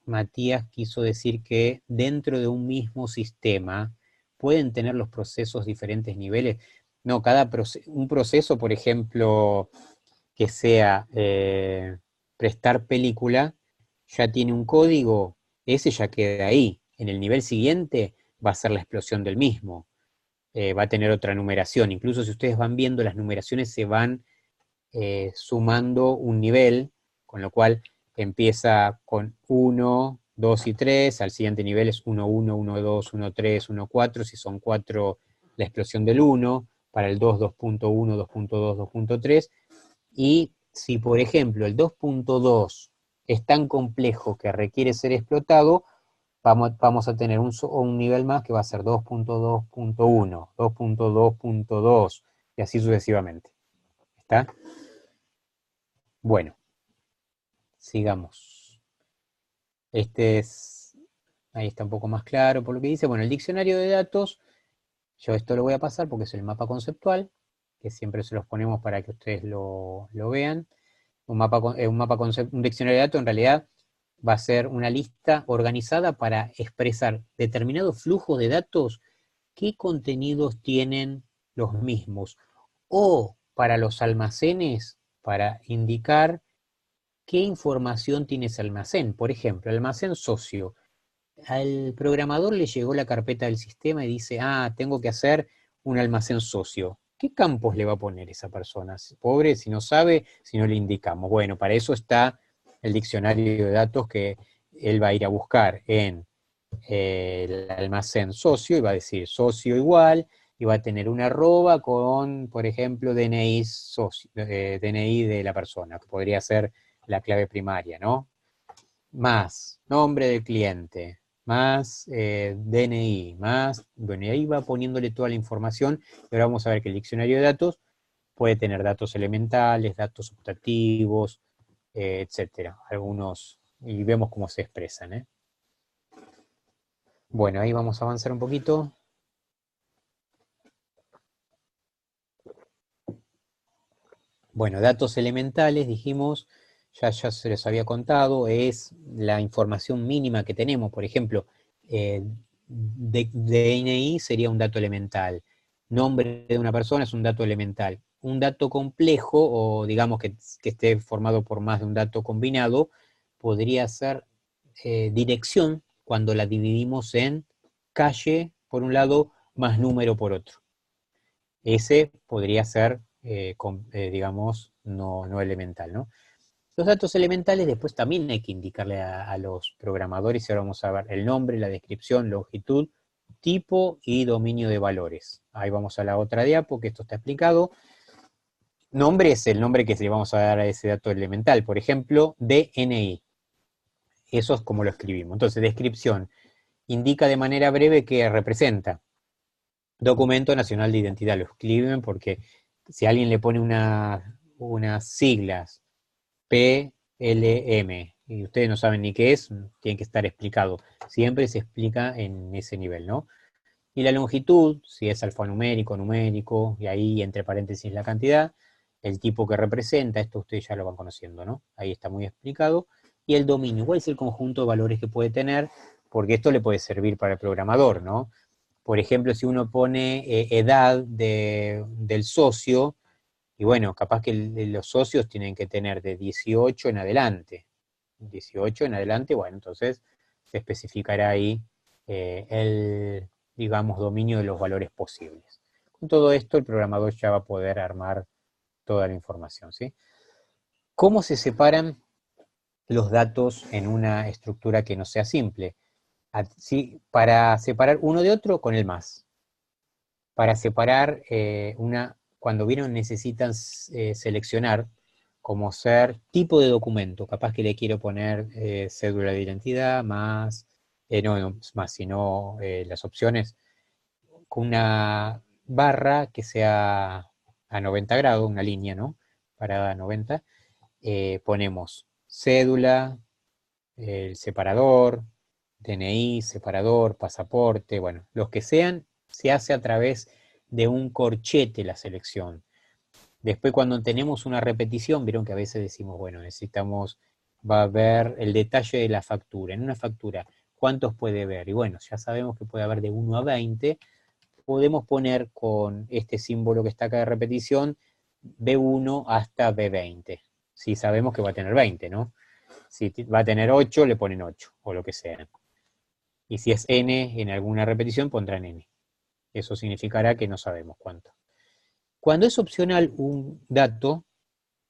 [SPEAKER 1] Matías quiso decir que dentro de un mismo sistema pueden tener los procesos diferentes niveles. No, un proceso, por ejemplo, que sea prestar película, ya tiene un código, ese ya queda ahí. En el nivel siguiente va a ser la explosión del mismo. Va a tener otra numeración. Incluso si ustedes van viendo, las numeraciones se van sumando un nivel, con lo cual empieza con 1, 2 y 3, al siguiente nivel es 1, 1, 1, 2, 1, 3, 1, 4, si son 4 la explosión del 1, para el 2, 2.1, 2.2, 2.3, y si por ejemplo el 2.2 es tan complejo que requiere ser explotado, vamos a tener un nivel más que va a ser 2.2.1, 2.2.2 y así sucesivamente. ¿Está? Bueno, sigamos. Ahí está un poco más claro por lo que dice. Bueno, el diccionario de datos, yo esto lo voy a pasar porque es el mapa conceptual, que siempre se los ponemos para que ustedes lo vean. Un diccionario de datos en realidad va a ser una lista organizada para expresar determinados flujos de datos, qué contenidos tienen los mismos, o para los almacenes, para indicar qué información tiene ese almacén. Por ejemplo, el almacén socio. Al programador le llegó la carpeta del sistema y dice, tengo que hacer un almacén socio. ¿Qué campos le va a poner esa persona? Pobre, si no sabe, si no le indicamos. Bueno, para eso está el diccionario de datos que él va a ir a buscar en el almacén socio y va a decir socio igual y va a tener una arroba con, por ejemplo, DNI, DNI de la persona, que podría ser la clave primaria, ¿no? Más nombre del cliente, más DNI, más, bueno, y ahí va poniéndole toda la información, y ahora vamos a ver que el diccionario de datos puede tener datos elementales, datos optativos, etcétera, algunos, y vemos cómo se expresan, ¿eh? Bueno, ahí vamos a avanzar un poquito. Bueno, datos elementales, dijimos, ya se les había contado, es la información mínima que tenemos. Por ejemplo, DNI sería un dato elemental. Nombre de una persona es un dato elemental. Un dato complejo, o digamos que esté formado por más de un dato combinado, podría ser dirección, cuando la dividimos en calle, por un lado, más número por otro. Ese podría ser, digamos, no elemental, ¿no? Los datos elementales después también hay que indicarle a los programadores, y ahora vamos a ver el nombre, la descripción, longitud, tipo y dominio de valores. Ahí vamos a la otra diapo, que esto está explicado. Nombre es el nombre que le vamos a dar a ese dato elemental, por ejemplo, DNI. Eso es como lo escribimos. Entonces, descripción indica de manera breve que representa Documento Nacional de Identidad. Lo escriben porque si alguien le pone unas siglas, PLM, y ustedes no saben ni qué es, tiene que estar explicado. Siempre se explica en ese nivel, ¿no? Y la longitud, si es alfanumérico, numérico, y ahí entre paréntesis la cantidad, el tipo que representa, esto ustedes ya lo van conociendo, ¿no? Ahí está muy explicado. Y el dominio, ¿cuál es el conjunto de valores que puede tener? Porque esto le puede servir para el programador, ¿no? Por ejemplo, si uno pone edad del socio, y bueno, capaz que los socios tienen que tener de 18 en adelante. 18 en adelante, bueno, entonces se especificará ahí el, digamos, dominio de los valores posibles. Con todo esto, el programador ya va a poder armar toda la información, ¿sí? ¿Cómo se separan los datos en una estructura que no sea simple? Así, para separar uno de otro, con el más. Para separar cuando vieron necesitan seleccionar como ser tipo de documento, capaz que le quiero poner cédula de identidad más, no más, sino las opciones con una barra que sea a 90 grados, una línea, ¿no? Parada a 90, ponemos cédula, el separador, DNI, separador, pasaporte, bueno, los que sean, se hace a través de un corchete la selección. Después cuando tenemos una repetición, vieron que a veces decimos, bueno, necesitamos, va a ver el detalle de la factura. En una factura, ¿cuántos puede ver? Y bueno, ya sabemos que puede haber de 1 a 20, podemos poner con este símbolo que está acá de repetición, B1 hasta B20. Si sabemos que va a tener 20, ¿no? Si va a tener 8, le ponen 8, o lo que sea. Y si es n en alguna repetición, pondrán n. Eso significará que no sabemos cuánto. Cuando es opcional un dato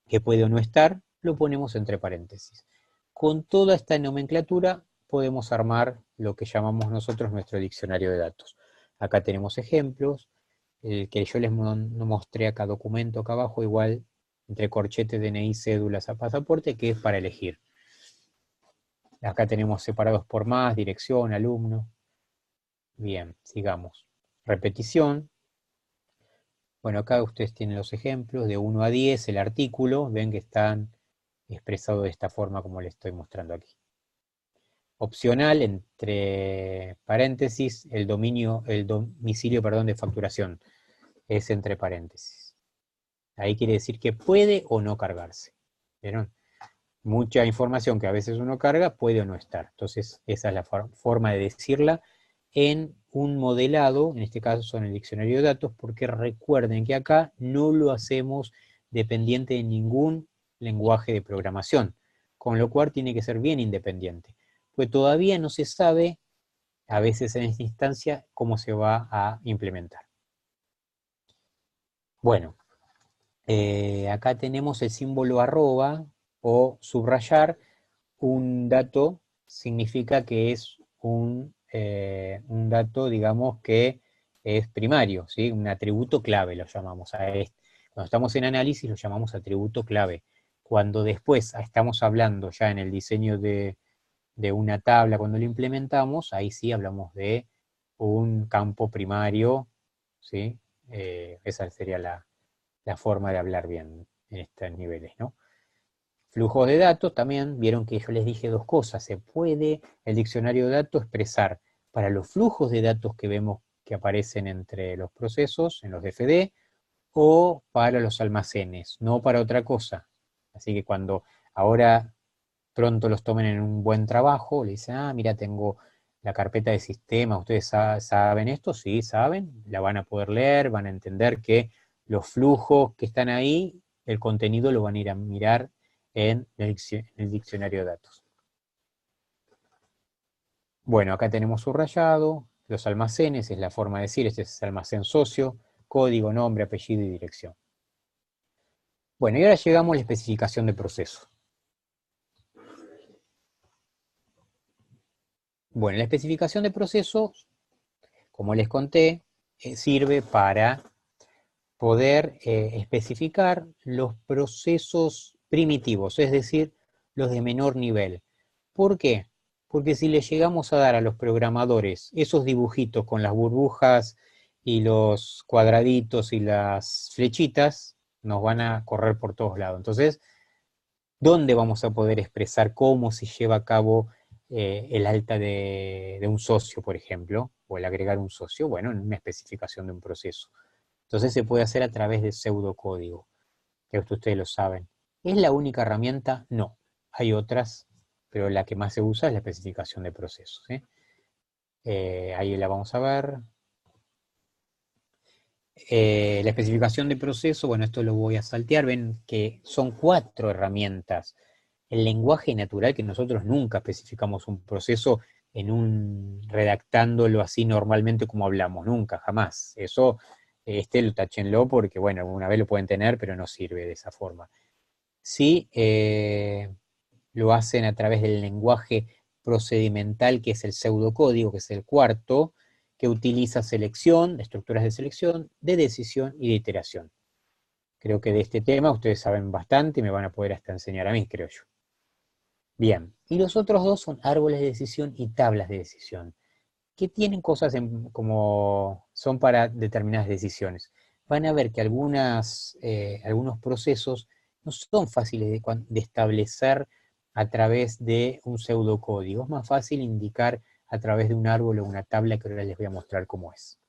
[SPEAKER 1] que puede o no estar, lo ponemos entre paréntesis. Con toda esta nomenclatura podemos armar lo que llamamos nosotros nuestro diccionario de datos. Acá tenemos ejemplos, el que yo les mostré acá, documento acá abajo, igual entre corchetes, DNI, cédulas a pasaporte, que es para elegir. Acá tenemos separados por más, dirección, alumno. Bien, sigamos. Repetición. Bueno, acá ustedes tienen los ejemplos de 1 a 10, el artículo. Ven que están expresados de esta forma como les estoy mostrando aquí. Opcional, entre paréntesis, el domicilio, perdón, de facturación. Es entre paréntesis. Ahí quiere decir que puede o no cargarse. ¿Vieron? Mucha información que a veces uno carga puede o no estar. Entonces, esa es la forma de decirla en un modelado, en este caso son el diccionario de datos, porque recuerden que acá no lo hacemos dependiente de ningún lenguaje de programación, con lo cual tiene que ser bien independiente, pues todavía no se sabe, a veces en esta instancia, cómo se va a implementar. Bueno, acá tenemos el símbolo arroba o subrayar. Un dato significa que es un dato, digamos, que es primario, ¿sí? Un atributo clave lo llamamos a este. Cuando estamos en análisis lo llamamos atributo clave. Cuando después estamos hablando ya en el diseño de una tabla, cuando lo implementamos, ahí sí hablamos de un campo primario, ¿sí? Esa sería la forma de hablar bien en estos niveles, ¿no? Flujos de datos también, vieron que yo les dije dos cosas. Se puede el diccionario de datos expresar para los flujos de datos que vemos que aparecen entre los procesos, en los DFD, o para los almacenes, no para otra cosa. Así que cuando ahora pronto los tomen en un buen trabajo, le dicen, ah, mira, tengo la carpeta de sistema, ¿ustedes saben esto? Sí, saben, la van a poder leer, van a entender que los flujos que están ahí, el contenido lo van a ir a mirar en el diccionario de datos. Bueno, acá tenemos subrayado, los almacenes, es la forma de decir, este es el almacén socio, código, nombre, apellido y dirección. Bueno, y ahora llegamos a la especificación de proceso. Bueno, la especificación de proceso, como les conté, sirve para poder especificar los procesos primitivos, es decir, los de menor nivel. ¿Por qué? Porque si le llegamos a dar a los programadores esos dibujitos con las burbujas y los cuadraditos y las flechitas, nos van a correr por todos lados. Entonces, ¿dónde vamos a poder expresar cómo se lleva a cabo el alta de un socio, por ejemplo, o el agregar un socio? Bueno, en una especificación de un proceso. Entonces se puede hacer a través de pseudocódigo, que esto ustedes lo saben. ¿Es la única herramienta? No. Hay otras, pero la que más se usa es la especificación de procesos. Ahí la vamos a ver. La especificación de proceso, bueno, esto lo voy a saltear. Ven que son 4 herramientas. El lenguaje natural, que nosotros nunca especificamos un proceso redactándolo así normalmente como hablamos, nunca, jamás. Eso, lo táchenlo porque, bueno, alguna vez lo pueden tener, pero no sirve de esa forma. Sí, lo hacen a través del lenguaje procedimental, que es el pseudocódigo, que es el cuarto, que utiliza selección, estructuras de selección, de decisión y de iteración. Creo que de este tema ustedes saben bastante y me van a poder hasta enseñar a mí, creo yo. Bien, y los otros 2 son árboles de decisión y tablas de decisión, que tienen cosas como son para determinadas decisiones. Van a ver que algunos procesos no son fáciles de establecer a través de un pseudocódigo. Es más fácil indicar a través de un árbol o una tabla, que ahora les voy a mostrar cómo es.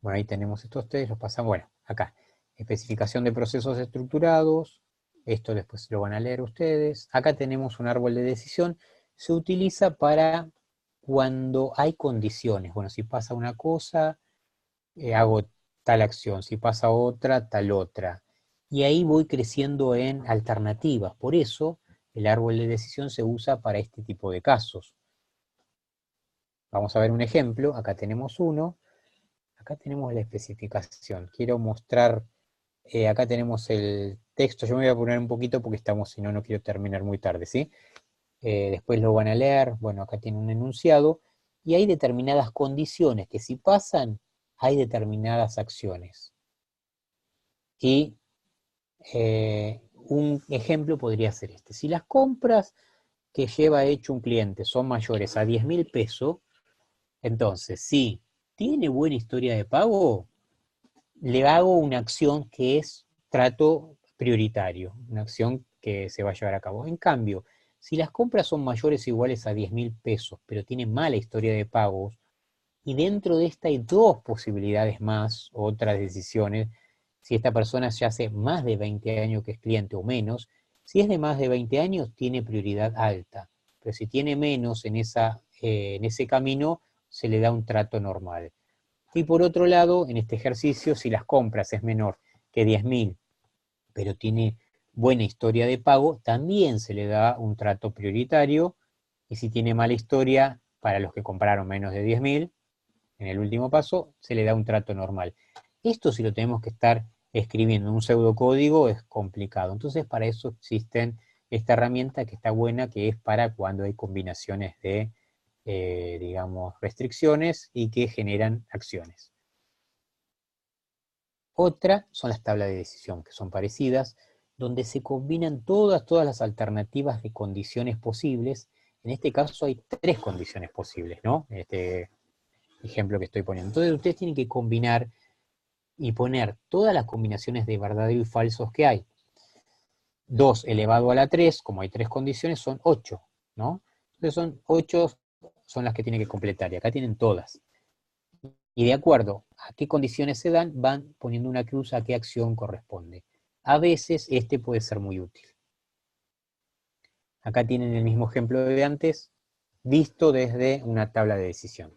[SPEAKER 1] Bueno, ahí tenemos estos 3, los pasamos. Bueno, acá, especificación de procesos estructurados. Esto después lo van a leer ustedes. Acá tenemos un árbol de decisión. Se utiliza para cuando hay condiciones. Bueno, si pasa una cosa, hago tal acción. Si pasa otra, tal otra. Y ahí voy creciendo en alternativas. Por eso el árbol de decisión se usa para este tipo de casos. Vamos a ver un ejemplo. Acá tenemos uno. Acá tenemos la especificación. Quiero mostrar, acá tenemos el texto. Yo me voy a poner un poquito porque si no, no quiero terminar muy tarde, ¿sí? Después lo van a leer. Bueno, acá tiene un enunciado. Y hay determinadas condiciones que si pasan, hay determinadas acciones. Y un ejemplo podría ser este. Si las compras que lleva hecho un cliente son mayores a 10.000 pesos, entonces, si tiene buena historia de pago, le hago una acción que es trato prioritario, una acción que se va a llevar a cabo. En cambio, si las compras son mayores o iguales a 10.000 pesos, pero tiene mala historia de pagos, y dentro de esta hay 2 posibilidades más, otras decisiones, si esta persona ya hace más de 20 años que es cliente o menos, si es de más de 20 años tiene prioridad alta, pero si tiene menos en ese camino, se le da un trato normal. Y por otro lado, en este ejercicio, si las compras es menor que 10.000, pero tiene buena historia de pago, también se le da un trato prioritario. Y si tiene mala historia, para los que compraron menos de 10.000, en el último paso, se le da un trato normal. Esto, si lo tenemos que estar escribiendo en un pseudocódigo, es complicado. Entonces, para eso existen esta herramienta que está buena, que es para cuando hay combinaciones de digamos, restricciones y que generan acciones. Otra son las tablas de decisión, que son parecidas, donde se combinan todas las alternativas de condiciones posibles. En este caso hay 3 condiciones posibles, ¿no? En este ejemplo que estoy poniendo. Entonces ustedes tienen que combinar y poner todas las combinaciones de verdadero y falsos que hay. 2 elevado a la 3, como hay 3 condiciones, son 8, ¿no? Entonces son 8, son las que tienen que completar, y acá tienen todas. Y de acuerdo a qué condiciones se dan, van poniendo una cruz a qué acción corresponde. A veces este puede ser muy útil. Acá tienen el mismo ejemplo de antes, visto desde una tabla de decisión.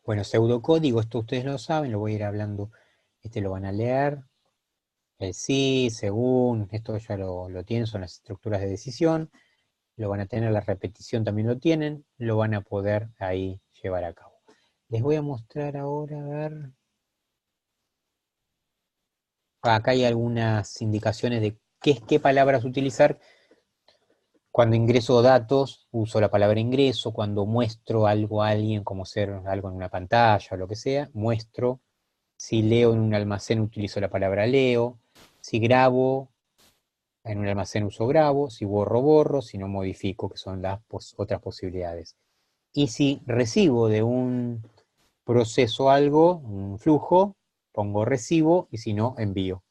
[SPEAKER 1] Bueno, pseudocódigo, esto ustedes lo saben, lo voy a ir hablando, lo van a leer. El sí, según, esto ya lo tienen, son las estructuras de decisión, lo van a tener, la repetición también lo tienen, lo van a poder ahí llevar a cabo. Les voy a mostrar ahora, a ver. Acá hay algunas indicaciones de qué palabras utilizar. Cuando ingreso datos, uso la palabra ingreso. Cuando muestro algo a alguien, como ser algo en una pantalla o lo que sea, muestro. Si leo en un almacén, utilizo la palabra leo. Si grabo en un almacén, uso grabo. Si borro, borro. Si no, modifico, que son las otras posibilidades. Y si recibo de un proceso algo, un flujo, pongo recibo, y si no, envío.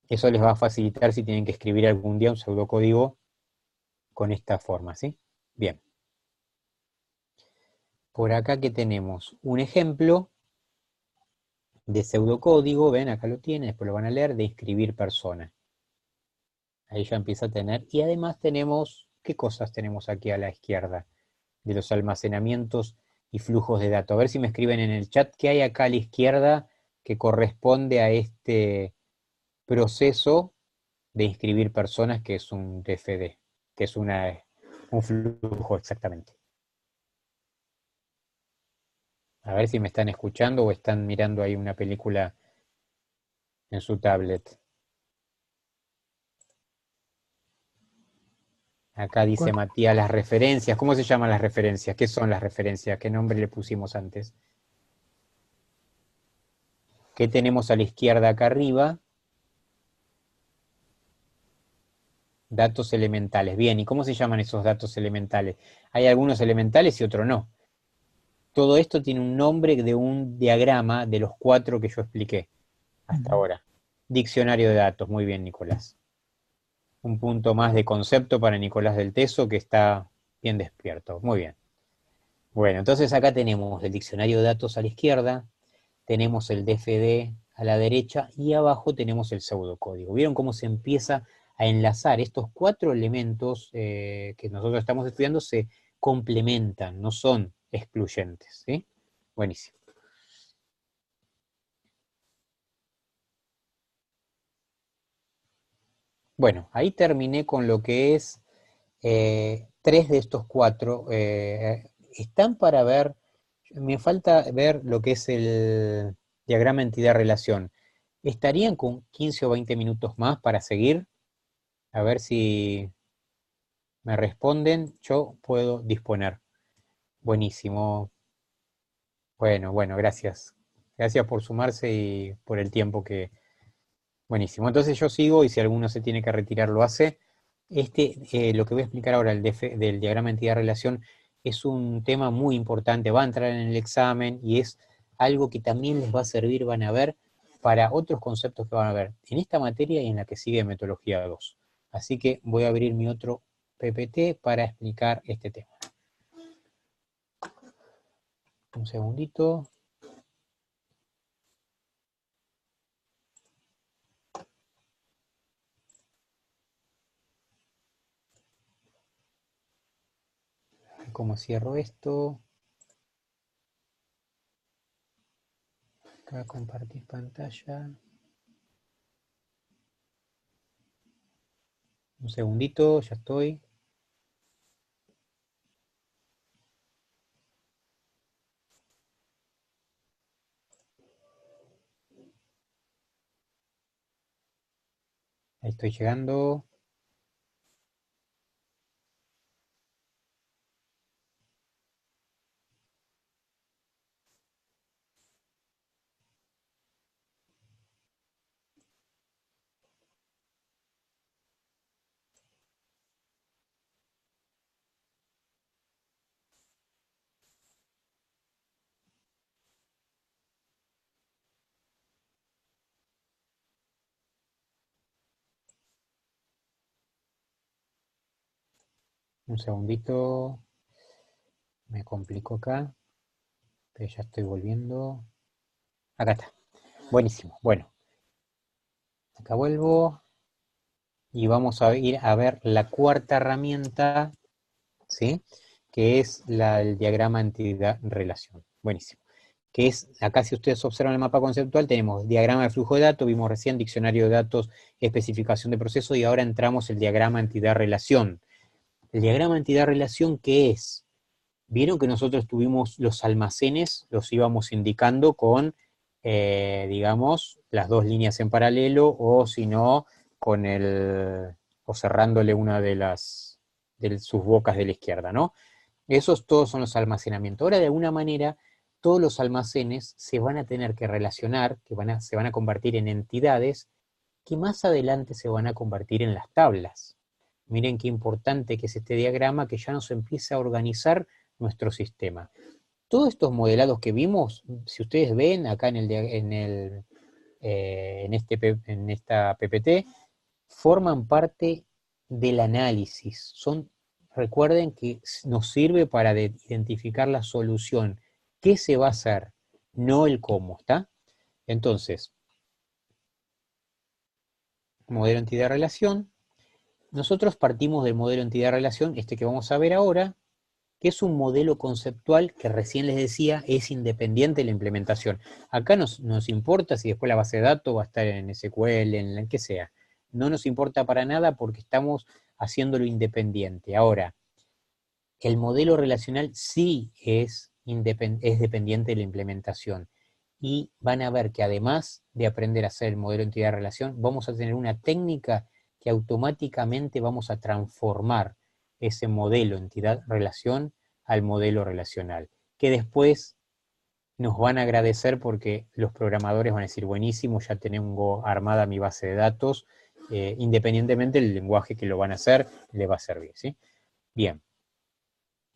[SPEAKER 1] Eso les va a facilitar si tienen que escribir algún día un pseudocódigo con esta forma, ¿sí? Bien. Por acá que tenemos un ejemplo de pseudocódigo, ven, acá lo tienen, después lo van a leer, de inscribir personas. Ahí ya empieza a tener, y además tenemos, ¿qué cosas tenemos aquí a la izquierda? De los almacenamientos y flujos de datos. A ver si me escriben en el chat qué hay acá a la izquierda que corresponde a este proceso de inscribir personas, que es un DFD, que es un flujo exactamente. A ver si me están escuchando o están mirando ahí una película en su tablet. Acá dice Matías las referencias. ¿Cómo se llaman las referencias? ¿Qué son las referencias? ¿Qué nombre le pusimos antes? ¿Qué tenemos a la izquierda acá arriba? Datos elementales. Bien, ¿y cómo se llaman esos datos elementales? Hay algunos elementales y otros no. Todo esto tiene un nombre de un diagrama de los 4 que yo expliqué hasta ahora. Diccionario de datos. Muy bien, Nicolás. Un punto más de concepto para Nicolás del Teso, que está bien despierto. Muy bien. Bueno, entonces acá tenemos el diccionario de datos a la izquierda, tenemos el DFD a la derecha y abajo tenemos el pseudocódigo. ¿Vieron cómo se empieza a enlazar? Estos 4 elementos que nosotros estamos estudiando se complementan, no son excluyentes, ¿sí? Buenísimo. Bueno, ahí terminé con lo que es 3 de estos 4. Están para ver, me falta ver lo que es el diagrama entidad-relación. ¿Estarían con 15 o 20 minutos más para seguir? A ver si me responden. Yo puedo disponer. Buenísimo. Bueno, gracias. Gracias por sumarse y por el tiempo que... Buenísimo. Entonces yo sigo y si alguno se tiene que retirar lo hace. Lo que voy a explicar ahora del diagrama entidad-relación es un tema muy importante, va a entrar en el examen y es algo que también les va a servir, van a ver, para otros conceptos que van a ver en esta materia y en la que sigue metodología 2. Así que voy a abrir mi otro PPT para explicar este tema. Un segundito. ¿Cómo cierro esto? Acá compartir pantalla. Un segundito, ya estoy. Ahí estoy llegando. Un segundito. Me complico acá. Pero ya estoy volviendo. Acá está. Buenísimo. Bueno. Acá vuelvo. Y vamos a ir a ver la cuarta herramienta, ¿sí? Que es el diagrama entidad-relación. Buenísimo. que es, acá si ustedes observan el mapa conceptual, tenemos diagrama de flujo de datos, vimos recién diccionario de datos, especificación de proceso, y ahora entramos el diagrama entidad-relación. El diagrama entidad-relación, ¿qué es? Vieron que nosotros tuvimos los almacenes, los íbamos indicando con, digamos, las dos líneas en paralelo, o si no, con o cerrándole una de sus bocas de la izquierda, ¿no? Esos todos son los almacenamientos. Ahora, de alguna manera, todos los almacenes se van a tener que relacionar, se van a convertir en entidades que más adelante se van a convertir en las tablas. Miren qué importante que es este diagrama, que ya nos empieza a organizar nuestro sistema. Todos estos modelados que vimos, si ustedes ven acá en esta PPT, forman parte del análisis. Recuerden que nos sirve para identificar la solución. ¿Qué se va a hacer? No el cómo, ¿está? Entonces, modelo entidad-relación. Nosotros partimos del modelo entidad-relación, este que vamos a ver ahora, que es un modelo conceptual que recién les decía es independiente de la implementación. Acá nos importa si después la base de datos va a estar en SQL, en el que sea. No nos importa para nada porque estamos haciéndolo independiente. Ahora, el modelo relacional sí es dependiente de la implementación. Y van a ver que además de aprender a hacer el modelo entidad-relación, vamos a tener una técnica que automáticamente vamos a transformar ese modelo entidad-relación al modelo relacional, que después nos van a agradecer porque los programadores van a decir, buenísimo, ya tengo armada mi base de datos, independientemente del lenguaje que lo van a hacer, le va a servir, ¿sí? Bien,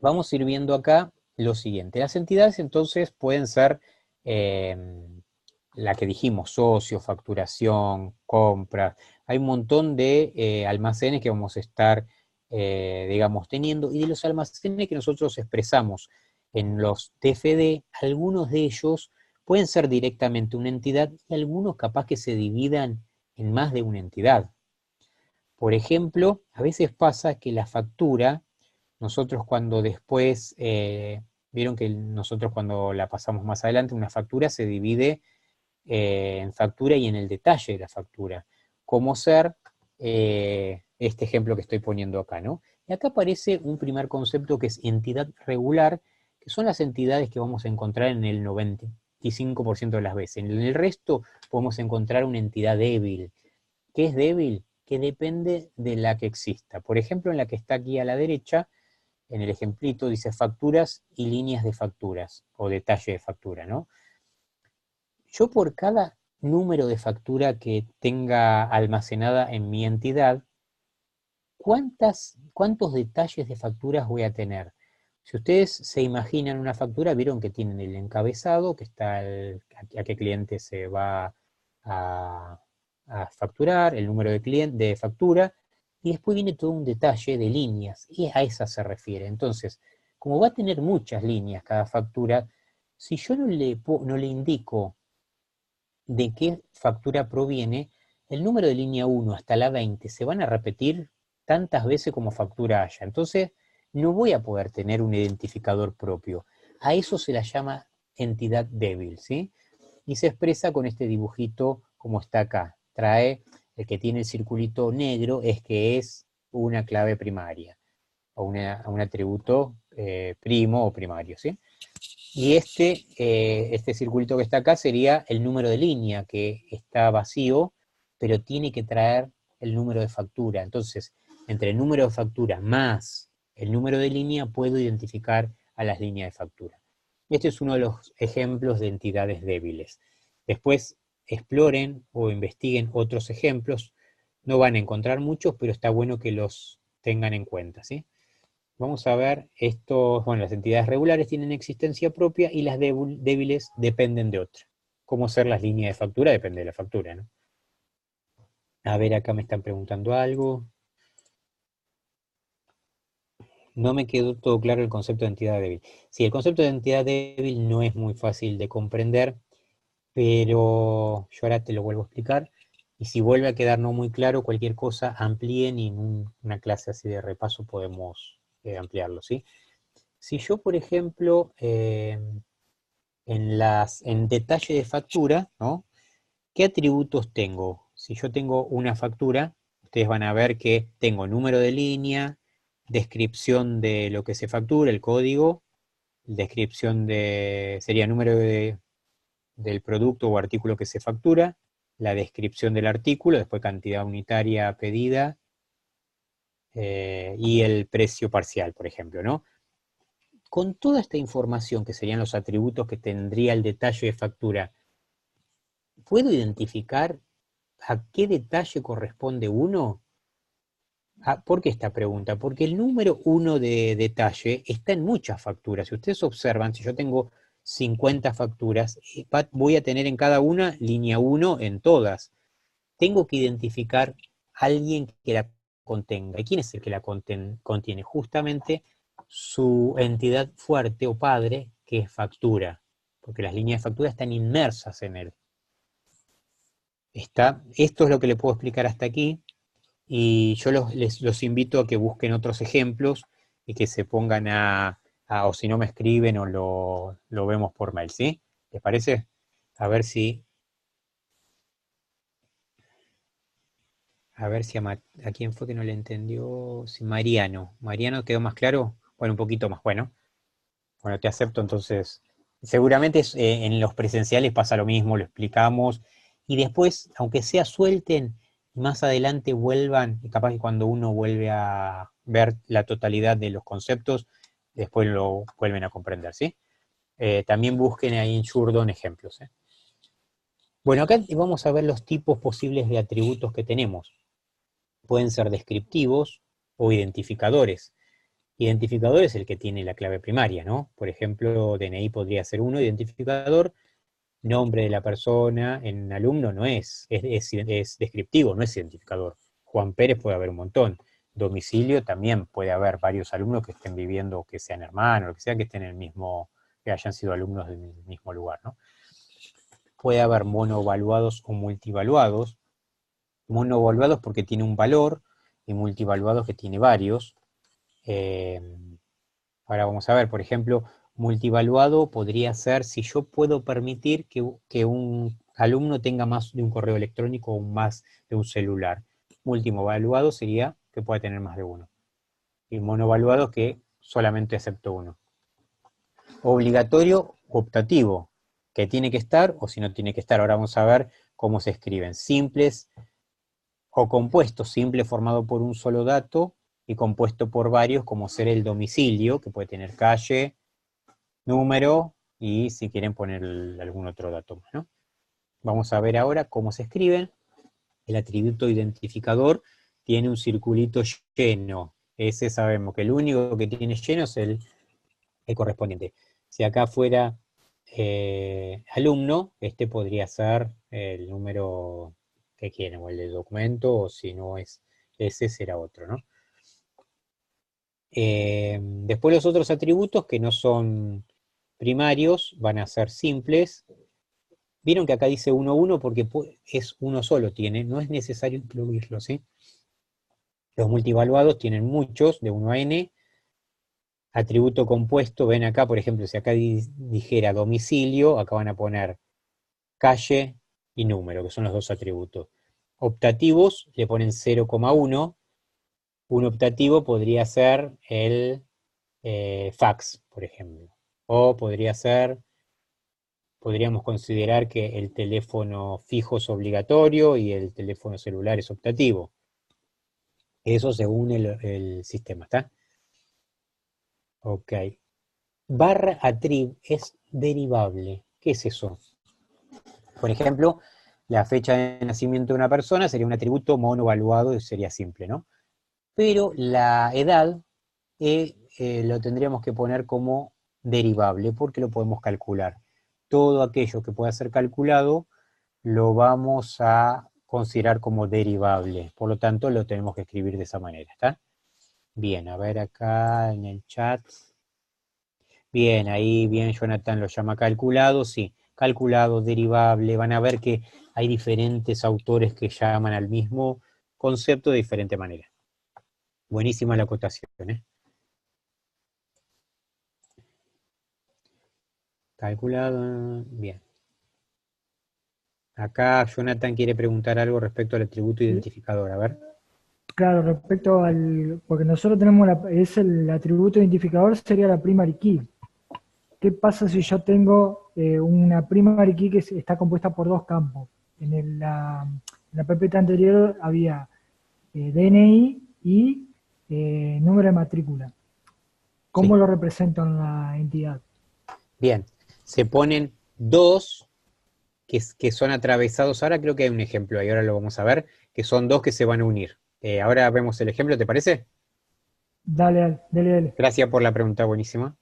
[SPEAKER 1] vamos a ir viendo acá lo siguiente. Las entidades entonces pueden ser la que dijimos, socio, facturación, compras. Hay un montón de almacenes que vamos a estar, digamos, teniendo, y de los almacenes que nosotros expresamos en los TFD, algunos de ellos pueden ser directamente una entidad y algunos capaz que se dividan en más de una entidad. Por ejemplo, a veces pasa que la factura, nosotros cuando después, vieron que nosotros cuando la pasamos más adelante, una factura se divide en factura y en el detalle de la factura, como ser este ejemplo que estoy poniendo acá, ¿no? Y acá aparece un primer concepto que es entidad regular, que son las entidades que vamos a encontrar en el 95% de las veces. En el resto podemos encontrar una entidad débil. ¿Qué es débil? Que depende de la que exista. Por ejemplo, en la que está aquí a la derecha, en el ejemplito dice facturas y líneas de facturas, o detalle de factura, ¿no? Yo por cada número de factura que tenga almacenada en mi entidad, ¿cuántos detalles de facturas voy a tener? Si ustedes se imaginan una factura, vieron que tienen el encabezado, que está a qué cliente se va a, a facturar, el número de factura, y después viene todo un detalle de líneas, y a esa se refiere. Entonces, como va a tener muchas líneas cada factura, si yo no le indico de qué factura proviene, el número de línea 1 hasta la 20 se van a repetir tantas veces como factura haya. Entonces, no voy a poder tener un identificador propio. A eso se la llama entidad débil, ¿sí? Y se expresa con este dibujito como está acá. Trae, el que tiene el circulito negro es que es una clave primaria, o un atributo primo o primario, ¿sí? Y este circulito que está acá sería el número de línea, que está vacío, pero tiene que traer el número de factura. Entonces, entre el número de factura más el número de línea, puedo identificar a las líneas de factura. Este es uno de los ejemplos de entidades débiles. Después, exploren o investiguen otros ejemplos. No van a encontrar muchos, pero está bueno que los tengan en cuenta, ¿sí? Vamos a ver, bueno, las entidades regulares tienen existencia propia y las débiles dependen de otra. Cómo ser las líneas de factura depende de la factura, ¿no? A ver, acá me están preguntando algo. No me quedó todo claro el concepto de entidad débil. Sí, el concepto de entidad débil no es muy fácil de comprender, pero yo ahora te lo vuelvo a explicar. Y si vuelve a quedar no muy claro, cualquier cosa amplíen y en una clase así de repaso podemos ampliarlo, ¿sí? Si yo, por ejemplo, en detalle de factura, ¿no? ¿Qué atributos tengo? Si yo tengo una factura, ustedes van a ver que tengo número de línea, descripción de lo que se factura, el código, descripción sería número del producto o artículo que se factura, la descripción del artículo, después cantidad unitaria pedida, y el precio parcial, por ejemplo, ¿no? Con toda esta información, que serían los atributos que tendría el detalle de factura, ¿puedo identificar a qué detalle corresponde uno? ¿Por qué esta pregunta? Porque el número 1 de detalle está en muchas facturas. Si ustedes observan, si yo tengo 50 facturas, voy a tener en cada una línea 1 en todas. Tengo que identificar a alguien que la contenga. ¿Y quién es el que la contiene? Justamente su entidad fuerte o padre, que es factura. Porque las líneas de factura están inmersas en él. Esto es lo que le puedo explicar hasta aquí. Y yo los invito a que busquen otros ejemplos y que se pongan o si no me escriben o lo vemos por mail, ¿sí? ¿Les parece? A ver si a quién fue que no le entendió. Si Mariano. ¿Mariano quedó más claro? Bueno, un poquito más. Bueno, te acepto entonces. Seguramente en los presenciales pasa lo mismo, lo explicamos. Y después, aunque sea suelten, más adelante vuelvan, y capaz que cuando uno vuelve a ver la totalidad de los conceptos, después lo vuelven a comprender, ¿sí? También busquen ahí en Shurdon ejemplos, ¿eh? Bueno, acá vamos a ver los tipos posibles de atributos que tenemos. Pueden ser descriptivos o identificadores. Identificador es el que tiene la clave primaria, ¿no? Por ejemplo, DNI podría ser uno, identificador, nombre de la persona en alumno no es descriptivo, no es identificador. Juan Pérez puede haber un montón. Domicilio también puede haber varios alumnos que estén viviendo, que sean hermanos, lo que sea, que estén en el mismo, que hayan sido alumnos del mismo lugar, ¿no? Puede haber monovaluados o multivaluados. Monovaluados porque tiene un valor y multivaluados que tiene varios. Ahora vamos a ver, por ejemplo, multivaluado podría ser si yo puedo permitir que un alumno tenga más de un correo electrónico o más de un celular. Multivaluado sería que pueda tener más de uno. Y monovaluado que solamente acepto uno. Obligatorio optativo, que tiene que estar o si no tiene que estar. Ahora vamos a ver cómo se escriben. Simples o compuesto, simple formado por un solo dato y compuesto por varios, como ser el domicilio, que puede tener calle, número y si quieren poner algún otro dato más, ¿no? Vamos a ver ahora cómo se escriben. El atributo identificador tiene un circulito lleno. Ese sabemos que el único que tiene lleno es el correspondiente. Si acá fuera alumno, este podría ser el número que quieren, o el del documento, o si no es ese, será otro, ¿no? Después los otros atributos que no son primarios van a ser simples. Vieron que acá dice 1, porque es uno solo tiene, no es necesario incluirlo, ¿sí? Los multivaluados tienen muchos, de 1 a n. Atributo compuesto, ven acá, por ejemplo, si acá dijera domicilio, acá van a poner calle y número, que son los dos atributos. Optativos le ponen 0,1. Un optativo podría ser el fax, por ejemplo. O podríamos considerar que el teléfono fijo es obligatorio y el teléfono celular es optativo. Eso según el sistema, ¿está? Ok. Barra attrib es derivable. ¿Qué es eso? Por ejemplo, la fecha de nacimiento de una persona sería un atributo monovaluado y sería simple, ¿no? Pero la edad lo tendríamos que poner como derivable porque lo podemos calcular. Todo aquello que pueda ser calculado lo vamos a considerar como derivable. Por lo tanto, lo tenemos que escribir de esa manera, ¿está? Bien, a ver acá en el chat. Bien, ahí bien Jonathan lo llama calculado, sí. Calculado, derivable. Van a ver que hay diferentes autores que llaman al mismo concepto de diferente manera. Buenísima la acotación, ¿eh? Calculado, bien. Acá Jonathan quiere preguntar algo respecto al atributo identificador, a ver.
[SPEAKER 3] Claro, respecto al, porque nosotros tenemos, el atributo identificador sería la primary key. ¿Qué pasa si yo tengo una primary key que está compuesta por dos campos? En la PPT anterior había DNI y número de matrícula. ¿Cómo
[SPEAKER 1] Sí.
[SPEAKER 3] lo represento en la entidad?
[SPEAKER 1] Bien, se ponen dos que son atravesados. Ahora creo que hay un ejemplo ahí, ahora lo vamos a ver, que son dos que se van a unir. Ahora vemos el ejemplo, ¿te parece?
[SPEAKER 3] Dale, dale, dale.
[SPEAKER 1] Gracias por la pregunta, buenísima.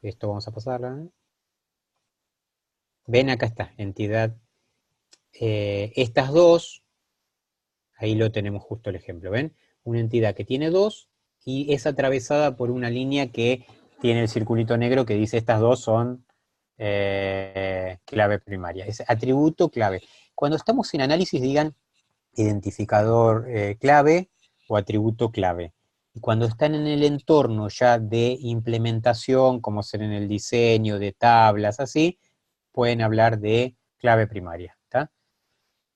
[SPEAKER 1] Esto vamos a pasarla. Ven, acá está, entidad. Estas dos, ahí lo tenemos justo el ejemplo, ¿ven? Una entidad que tiene dos y es atravesada por una línea que tiene el circulito negro que dice estas dos son clave primaria. Es atributo clave. Cuando estamos en análisis, digan identificador clave o atributo clave. Y cuando están en el entorno ya de implementación, como ser en el diseño de tablas, así, pueden hablar de clave primaria, ¿está?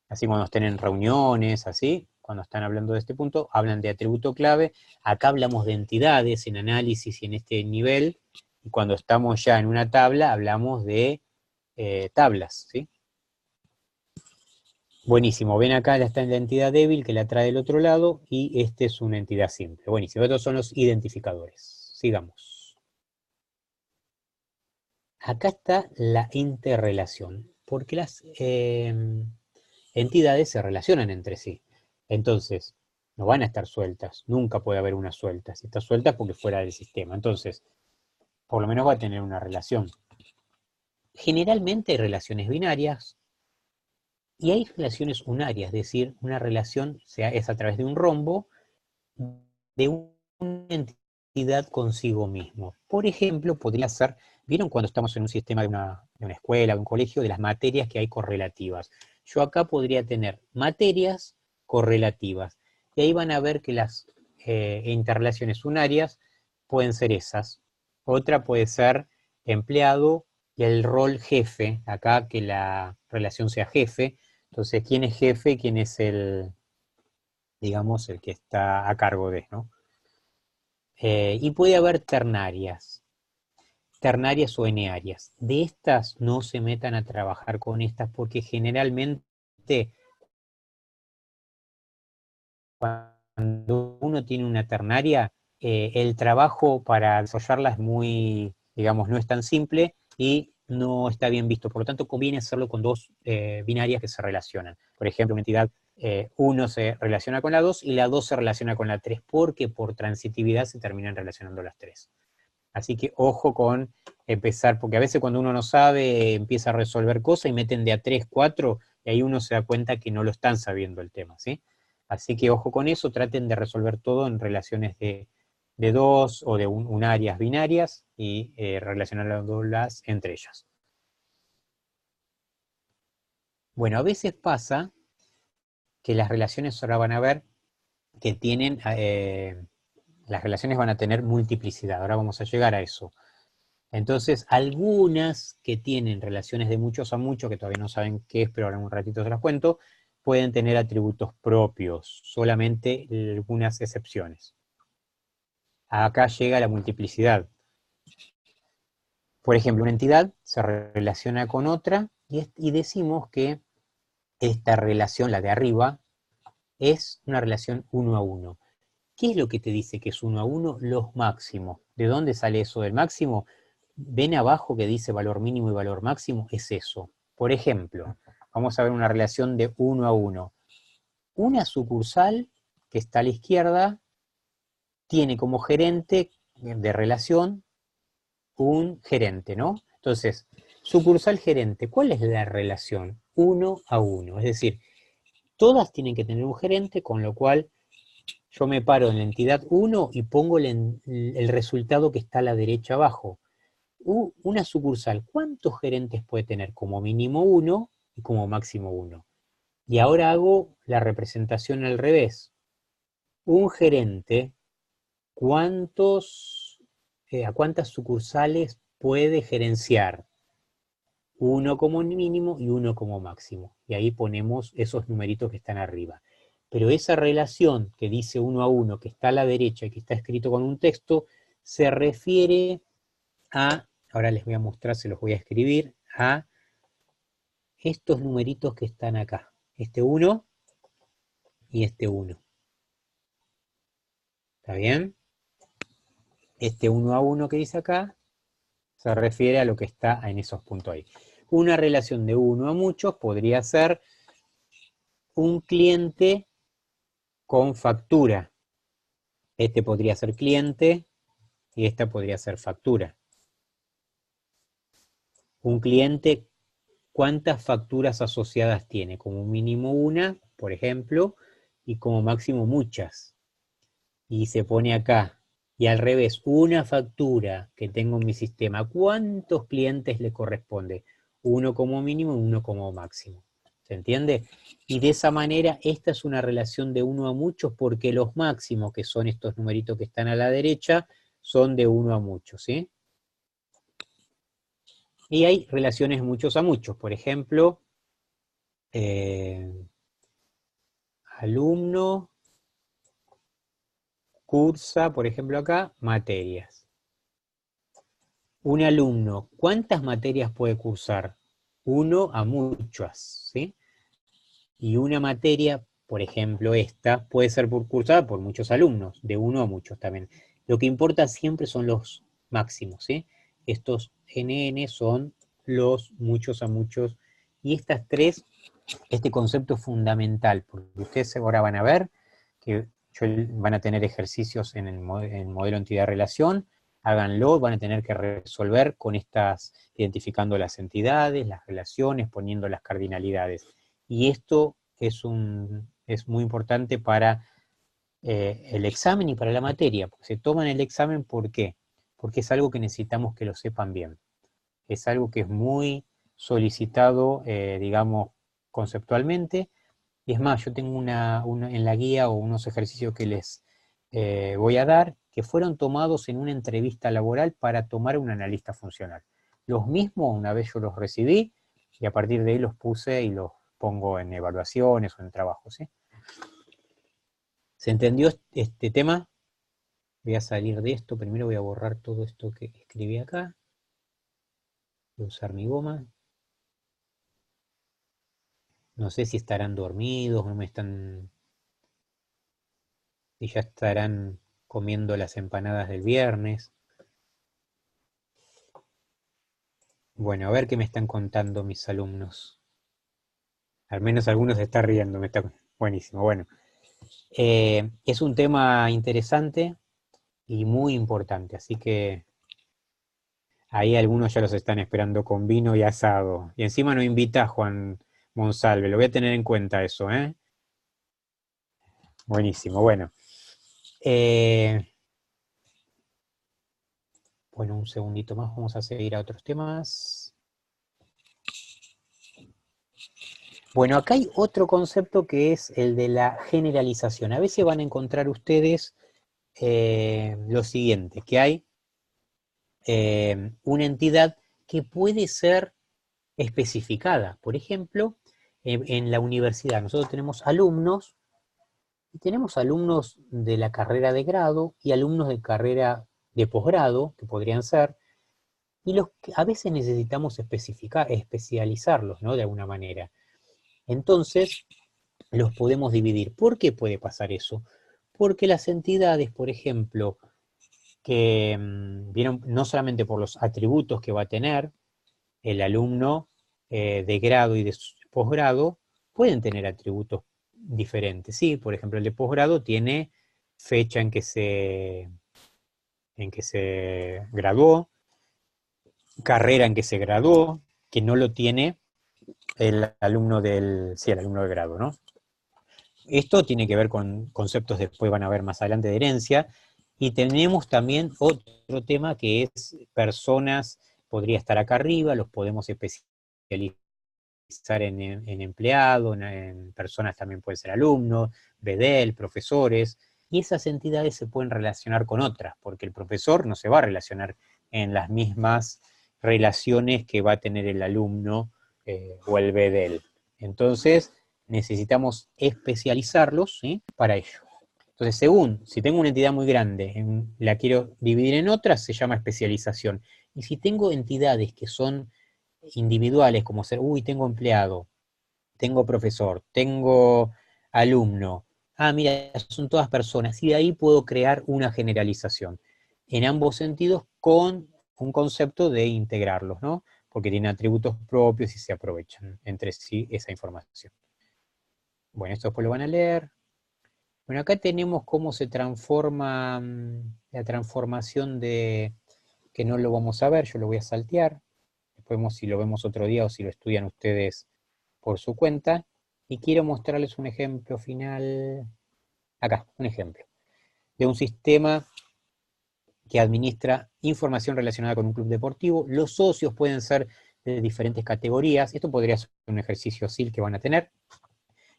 [SPEAKER 1] Así cuando estén en reuniones, así, cuando están hablando de este punto, hablan de atributo clave. Acá hablamos de entidades en análisis y en este nivel, y cuando estamos ya en una tabla, hablamos de tablas, ¿sí? Buenísimo, ven acá, está en la entidad débil que la trae del otro lado, y este es una entidad simple. Buenísimo, estos son los identificadores. Sigamos. Acá está la interrelación, porque las entidades se relacionan entre sí. Entonces, no van a estar sueltas, nunca puede haber una suelta. Si está suelta es porque fuera del sistema. Entonces, por lo menos va a tener una relación. Generalmente hay relaciones binarias y hay relaciones unarias, es decir, una relación es a través de un rombo de una entidad consigo mismo. Por ejemplo, podría ser, ¿vieron cuando estamos en un sistema de una escuela, de un colegio, de las materias que hay correlativas? Yo acá podría tener materias correlativas. Y ahí van a ver que las interrelaciones unarias pueden ser esas. Otra puede ser empleado y el rol jefe, acá que la relación sea jefe. Entonces, ¿quién es jefe y quién es el, digamos, el que está a cargo de, ¿no? Y puede haber ternarias o enearias. De estas no se metan a trabajar con estas porque generalmente cuando uno tiene una ternaria, el trabajo para desarrollarla es muy, digamos, no es tan simple y no está bien visto. Por lo tanto, conviene hacerlo con dos binarias que se relacionan. Por ejemplo, una entidad 1 se relaciona con la 2 y la 2 se relaciona con la 3 porque por transitividad se terminan relacionando las 3. Así que ojo con empezar, porque a veces cuando uno no sabe empieza a resolver cosas y meten de a 3, 4 y ahí uno se da cuenta que no lo están sabiendo el tema, ¿sí? Así que ojo con eso, traten de resolver todo en relaciones de dos o de unarias binarias y relacionarlas entre ellas. Bueno, a veces pasa que las relaciones ahora van a ver que tienen, las relaciones van a tener multiplicidad, ahora vamos a llegar a eso. Entonces, algunas que tienen relaciones de muchos a muchos, que todavía no saben qué es, pero ahora en un ratito se las cuento, pueden tener atributos propios, solamente algunas excepciones. Acá llega la multiplicidad. Por ejemplo, una entidad se relaciona con otra y decimos que esta relación, la de arriba, es una relación 1 a 1. ¿Qué es lo que te dice que es 1 a 1? Los máximos. ¿De dónde sale eso del máximo? Ven abajo que dice valor mínimo y valor máximo, es eso. Por ejemplo, vamos a ver una relación de 1 a 1. Una sucursal que está a la izquierda tiene como gerente de relación un gerente, ¿no? Entonces, sucursal gerente, ¿cuál es la relación? 1 a 1. Es decir, todas tienen que tener un gerente, con lo cual yo me paro en la entidad 1 y pongo el resultado que está a la derecha abajo. Una sucursal, ¿cuántos gerentes puede tener? Como mínimo 1 y como máximo 1. Y ahora hago la representación al revés. Un gerente, ¿a cuántas sucursales puede gerenciar? 1 como mínimo y 1 como máximo. Y ahí ponemos esos numeritos que están arriba. Pero esa relación que dice 1 a 1, que está a la derecha y que está escrito con un texto, se refiere a, ahora les voy a mostrar, se los voy a escribir, a estos numeritos que están acá. Este 1 y este 1. ¿Está bien? Este 1 a 1 que dice acá se refiere a lo que está en esos puntos ahí. Una relación de 1 a muchos podría ser un cliente con factura. Este podría ser cliente y esta podría ser factura. Un cliente, ¿cuántas facturas asociadas tiene? Como mínimo una, por ejemplo, y como máximo muchas. Y se pone acá. Y al revés, una factura que tengo en mi sistema, ¿cuántos clientes le corresponde? Uno como mínimo y uno como máximo. ¿Se entiende? Y de esa manera, esta es una relación de 1 a muchos porque los máximos, que son estos numeritos que están a la derecha, son de 1 a muchos, ¿sí? Y hay relaciones muchos a muchos. Por ejemplo, alumno cursa, por ejemplo acá, materias. Un alumno, ¿cuántas materias puede cursar? 1 a muchas, ¿sí? Y una materia, por ejemplo esta, puede ser cursada por muchos alumnos, de 1 a muchos también. Lo que importa siempre son los máximos, ¿sí? Estos NN son los muchos a muchos. Y estas tres, este concepto es fundamental, porque ustedes ahora van a ver que van a tener ejercicios en el modelo entidad-relación, háganlo, van a tener que resolver con estas, identificando las entidades, las relaciones, poniendo las cardinalidades. Y esto es muy importante para el examen y para la materia, porque se toman el examen, ¿por qué? Porque es algo que necesitamos que lo sepan bien. Es algo que es muy solicitado, digamos, conceptualmente. Y es más, yo tengo en la guía o unos ejercicios que les voy a dar, que fueron tomados en una entrevista laboral para tomar un analista funcional. Los mismos, una vez yo los recibí, y a partir de ahí los puse y los pongo en evaluaciones o en trabajos, ¿sí? ¿Se entendió este tema? Voy a salir de esto, primero voy a borrar todo esto que escribí acá. Voy a usar mi goma. No sé si estarán dormidos, no me están... y ya estarán comiendo las empanadas del viernes. Bueno, a ver qué me están contando mis alumnos. Al menos algunos se están riendo, buenísimo. Bueno, es un tema interesante y muy importante, así que ahí algunos ya los están esperando con vino y asado. Y encima no invita a Juan Monsalve, lo voy a tener en cuenta eso, ¿eh? Buenísimo, bueno. Bueno, un segundito más, vamos a seguir a otros temas. Bueno, acá hay otro concepto que es el de la generalización. A veces van a encontrar ustedes lo siguiente, que hay una entidad que puede ser especificada. Por ejemplo, en la universidad nosotros tenemos alumnos, y tenemos alumnos de la carrera de grado y alumnos de carrera de posgrado, que podrían ser, y los que a veces necesitamos especializarlos, ¿no? De alguna manera. Entonces, los podemos dividir. ¿Por qué puede pasar eso? Porque las entidades, por ejemplo, que vieron no solamente por los atributos que va a tener el alumno de grado y de posgrado, pueden tener atributos diferentes. Sí, por ejemplo, el de posgrado tiene fecha en que se graduó, carrera en que se graduó, que no lo tiene el alumno el alumno de grado, ¿no? Esto tiene que ver con conceptos después van a ver más adelante de herencia, y tenemos también otro tema que es personas, podría estar acá arriba, los podemos especializar en empleado, en personas también pueden ser alumnos, BDEL, profesores, y esas entidades se pueden relacionar con otras, porque el profesor no se va a relacionar en las mismas relaciones que va a tener el alumno o el BDEL. Entonces, necesitamos especializarlos, ¿sí?, para ello. Entonces, según, si tengo una entidad muy grande, la quiero dividir en otras, se llama especialización. Y si tengo entidades que son individuales, como ser, tengo empleado, tengo profesor, tengo alumno, mira, son todas personas, y de ahí puedo crear una generalización, en ambos sentidos, con un concepto de integrarlos, ¿no? Porque tienen atributos propios y se aprovechan entre sí esa información. Bueno, esto después lo van a leer. Bueno, acá tenemos cómo se transforma la transformación de, que no lo vamos a ver, yo lo voy a saltear. Después vemos si lo vemos otro día o si lo estudian ustedes por su cuenta. Y quiero mostrarles un ejemplo final, acá, un ejemplo, de un sistema que administra información relacionada con un club deportivo. Los socios pueden ser de diferentes categorías. Esto podría ser un ejercicio SIL que van a tener.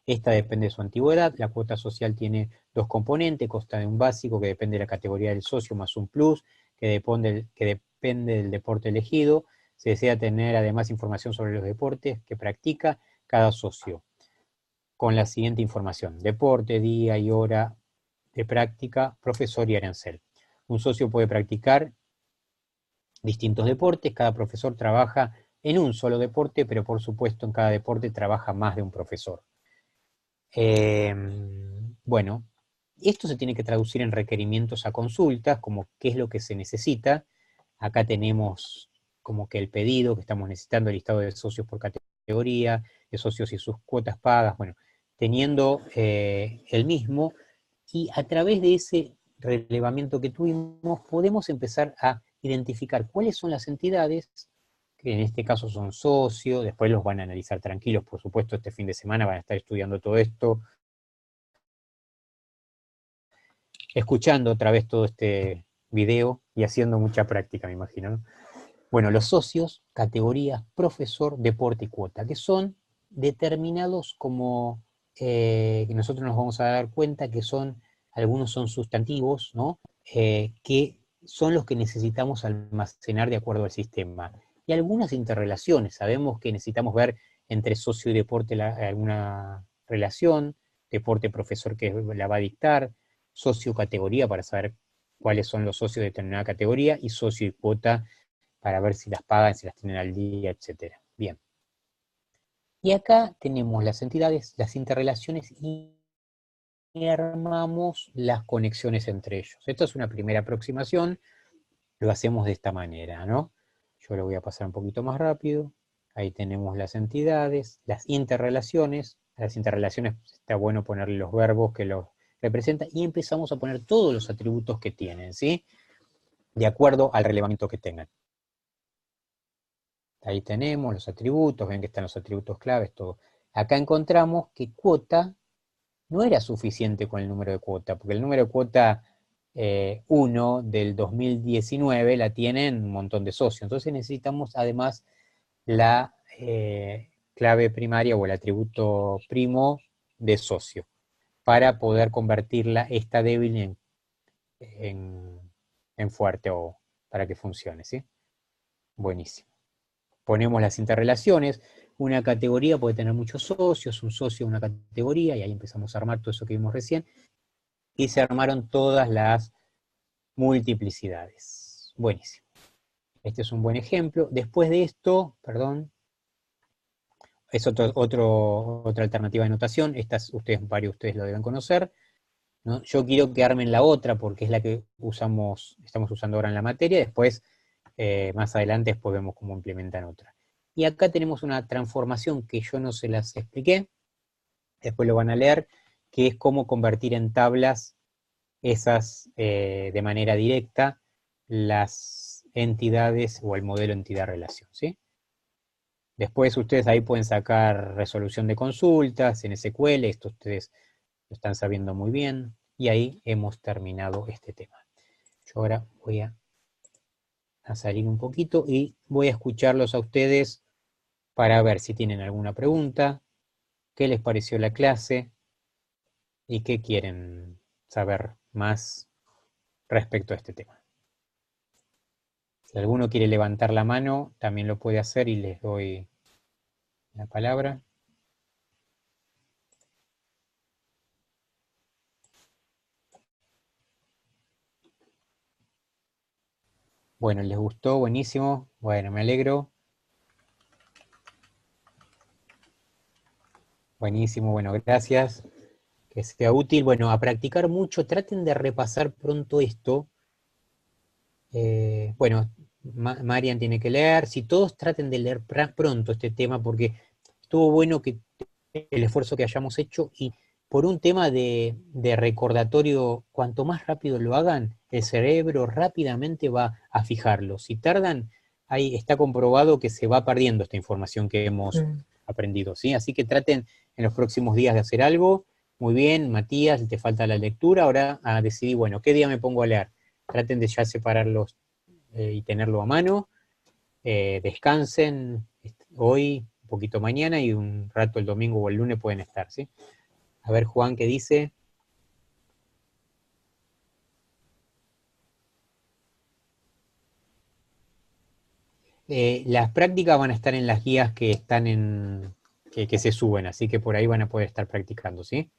[SPEAKER 1] Esta depende de su antigüedad. La cuota social tiene dos componentes, consta de un básico que depende de la categoría del socio más un plus que depende del deporte elegido. Se desea tener además información sobre los deportes que practica cada socio, con la siguiente información: deporte, día y hora de práctica, profesor y arancel. Un socio puede practicar distintos deportes, cada profesor trabaja en un solo deporte, pero por supuesto en cada deporte trabaja más de un profesor. Bueno, esto se tiene que traducir en requerimientos a consultas, como qué es lo que se necesita. Acá tenemos como que el pedido que estamos necesitando, el listado de socios por categoría, de socios y sus cuotas pagas, bueno, teniendo el mismo, y a través de ese relevamiento que tuvimos, podemos empezar a identificar cuáles son las entidades, que en este caso son socios, después los van a analizar tranquilos, por supuesto, este fin de semana van a estar estudiando todo esto, escuchando otra vez todo este video y haciendo mucha práctica, me imagino, ¿no? Bueno, los socios, categorías, profesor, deporte y cuota, que son determinados como, que nosotros nos vamos a dar cuenta que son, algunos son sustantivos, ¿no? Que son los que necesitamos almacenar de acuerdo al sistema. Y algunas interrelaciones, sabemos que necesitamos ver entre socio y deporte alguna relación, deporte-profesor que la va a dictar, socio-categoría para saber cuáles son los socios de determinada categoría, y socio y cuota para ver si las pagan, si las tienen al día, etc. Bien. Y acá tenemos las entidades, las interrelaciones y armamos las conexiones entre ellos. Esto es una primera aproximación, lo hacemos de esta manera, ¿no? Yo lo voy a pasar un poquito más rápido. Ahí tenemos las entidades, las interrelaciones. A las interrelaciones está bueno ponerle los verbos que los representan y empezamos a poner todos los atributos que tienen, ¿sí? De acuerdo al relevamiento que tengan. Ahí tenemos los atributos, ven que están los atributos claves, todo. Acá encontramos que cuota no era suficiente con el número de cuota, porque el número de cuota 1 del 2019 la tienen un montón de socios. Entonces necesitamos además la clave primaria o el atributo primo de socio para poder convertirla, esta débil, en fuerte o para que funcione, ¿sí? Buenísimo. Ponemos las interrelaciones. Una categoría puede tener muchos socios, un socio una categoría, y ahí empezamos a armar todo eso que vimos recién, y se armaron todas las multiplicidades. Buenísimo. Este es un buen ejemplo. Después de esto, perdón, es otra alternativa de notación. Varios de ustedes lo deben conocer, ¿no? Yo quiero que armen la otra porque es la que estamos usando ahora en la materia. Después, más adelante, después vemos cómo implementan otra. Y acá tenemos una transformación que yo no se las expliqué, después lo van a leer, que es cómo convertir en tablas esas, de manera directa, las entidades o el modelo entidad-relación, ¿sí? Después ustedes ahí pueden sacar resolución de consultas en SQL, esto ustedes lo están sabiendo muy bien, y ahí hemos terminado este tema. Yo ahora voy a salir un poquito y voy a escucharlos a ustedes para ver si tienen alguna pregunta, qué les pareció la clase y qué quieren saber más respecto a este tema. Si alguno quiere levantar la mano, también lo puede hacer y les doy la palabra. Bueno, ¿les gustó? Buenísimo. Bueno, me alegro. Buenísimo, bueno, gracias. Que sea útil. Bueno, a practicar mucho. Traten de repasar pronto esto. Bueno, Marian tiene que leer. Si todos traten de leer pronto este tema, porque estuvo bueno que el esfuerzo que hayamos hecho y por un tema de recordatorio, cuanto más rápido lo hagan, el cerebro rápidamente va a fijarlo. Si tardan, ahí está comprobado que se va perdiendo esta información que hemos aprendido, ¿sí? Así que traten en los próximos días de hacer algo. Muy bien, Matías, te falta la lectura. Ahora decidí, bueno, ¿qué día me pongo a leer? Traten de ya separarlos y tenerlo a mano. Descansen hoy, un poquito mañana y un rato el domingo o el lunes pueden estar, ¿sí? A ver, Juan, ¿qué dice? Las prácticas van a estar en las guías que están que se suben, así que por ahí van a poder estar practicando, ¿sí?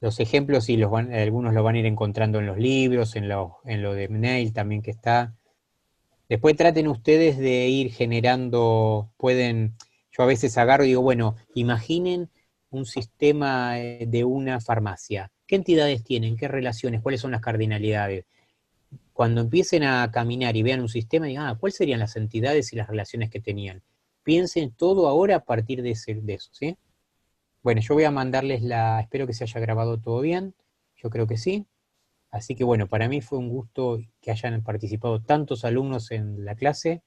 [SPEAKER 1] Los ejemplos, sí, algunos los van a ir encontrando en los libros, en lo de Neil también que está. Después traten ustedes de ir generando, yo a veces agarro y digo, bueno, imaginen un sistema de una farmacia. ¿Qué entidades tienen? ¿Qué relaciones? ¿Cuáles son las cardinalidades? Cuando empiecen a caminar y vean un sistema, digan, ¿cuáles serían las entidades y las relaciones que tenían? Piensen todo ahora a partir de eso, ¿sí? Bueno, yo voy a mandarles espero que se haya grabado todo bien, yo creo que sí. Así que bueno, para mí fue un gusto que hayan participado tantos alumnos en la clase.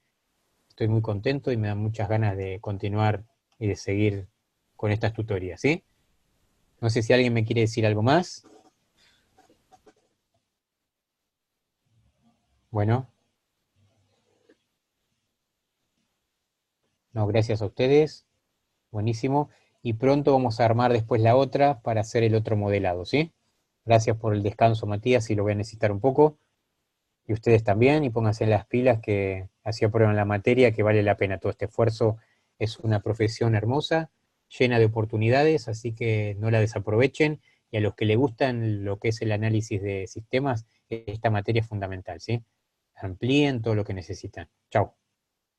[SPEAKER 1] Estoy muy contento y me dan muchas ganas de continuar y de seguir con estas tutorías, ¿sí? No sé si alguien me quiere decir algo más. Bueno, no, gracias a ustedes. Buenísimo. Y pronto vamos a armar después la otra para hacer el otro modelado, ¿sí? Gracias por el descanso, Matías, si lo voy a necesitar un poco. Y ustedes también, y pónganse en las pilas que así aprueban la materia, que vale la pena todo este esfuerzo. Es una profesión hermosa, llena de oportunidades, así que no la desaprovechen. Y a los que les gustan lo que es el análisis de sistemas, esta materia es fundamental, ¿sí? Amplíen todo lo que necesitan. Chao.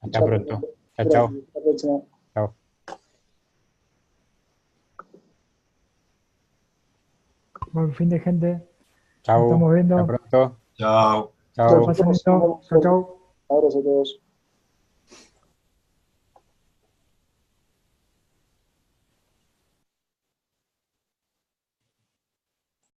[SPEAKER 1] Hasta
[SPEAKER 4] Chao,
[SPEAKER 1] pronto. Chao,
[SPEAKER 4] gracias.
[SPEAKER 1] chao.
[SPEAKER 4] Hasta la próxima.
[SPEAKER 1] Chao.
[SPEAKER 3] Buen fin de gente. Nos
[SPEAKER 1] Chao.
[SPEAKER 3] estamos
[SPEAKER 1] Hasta
[SPEAKER 3] viendo.
[SPEAKER 1] pronto.
[SPEAKER 5] Chao.
[SPEAKER 1] Chao.
[SPEAKER 3] Pasen lindo. Chau, chau.
[SPEAKER 4] Abrazo a todos.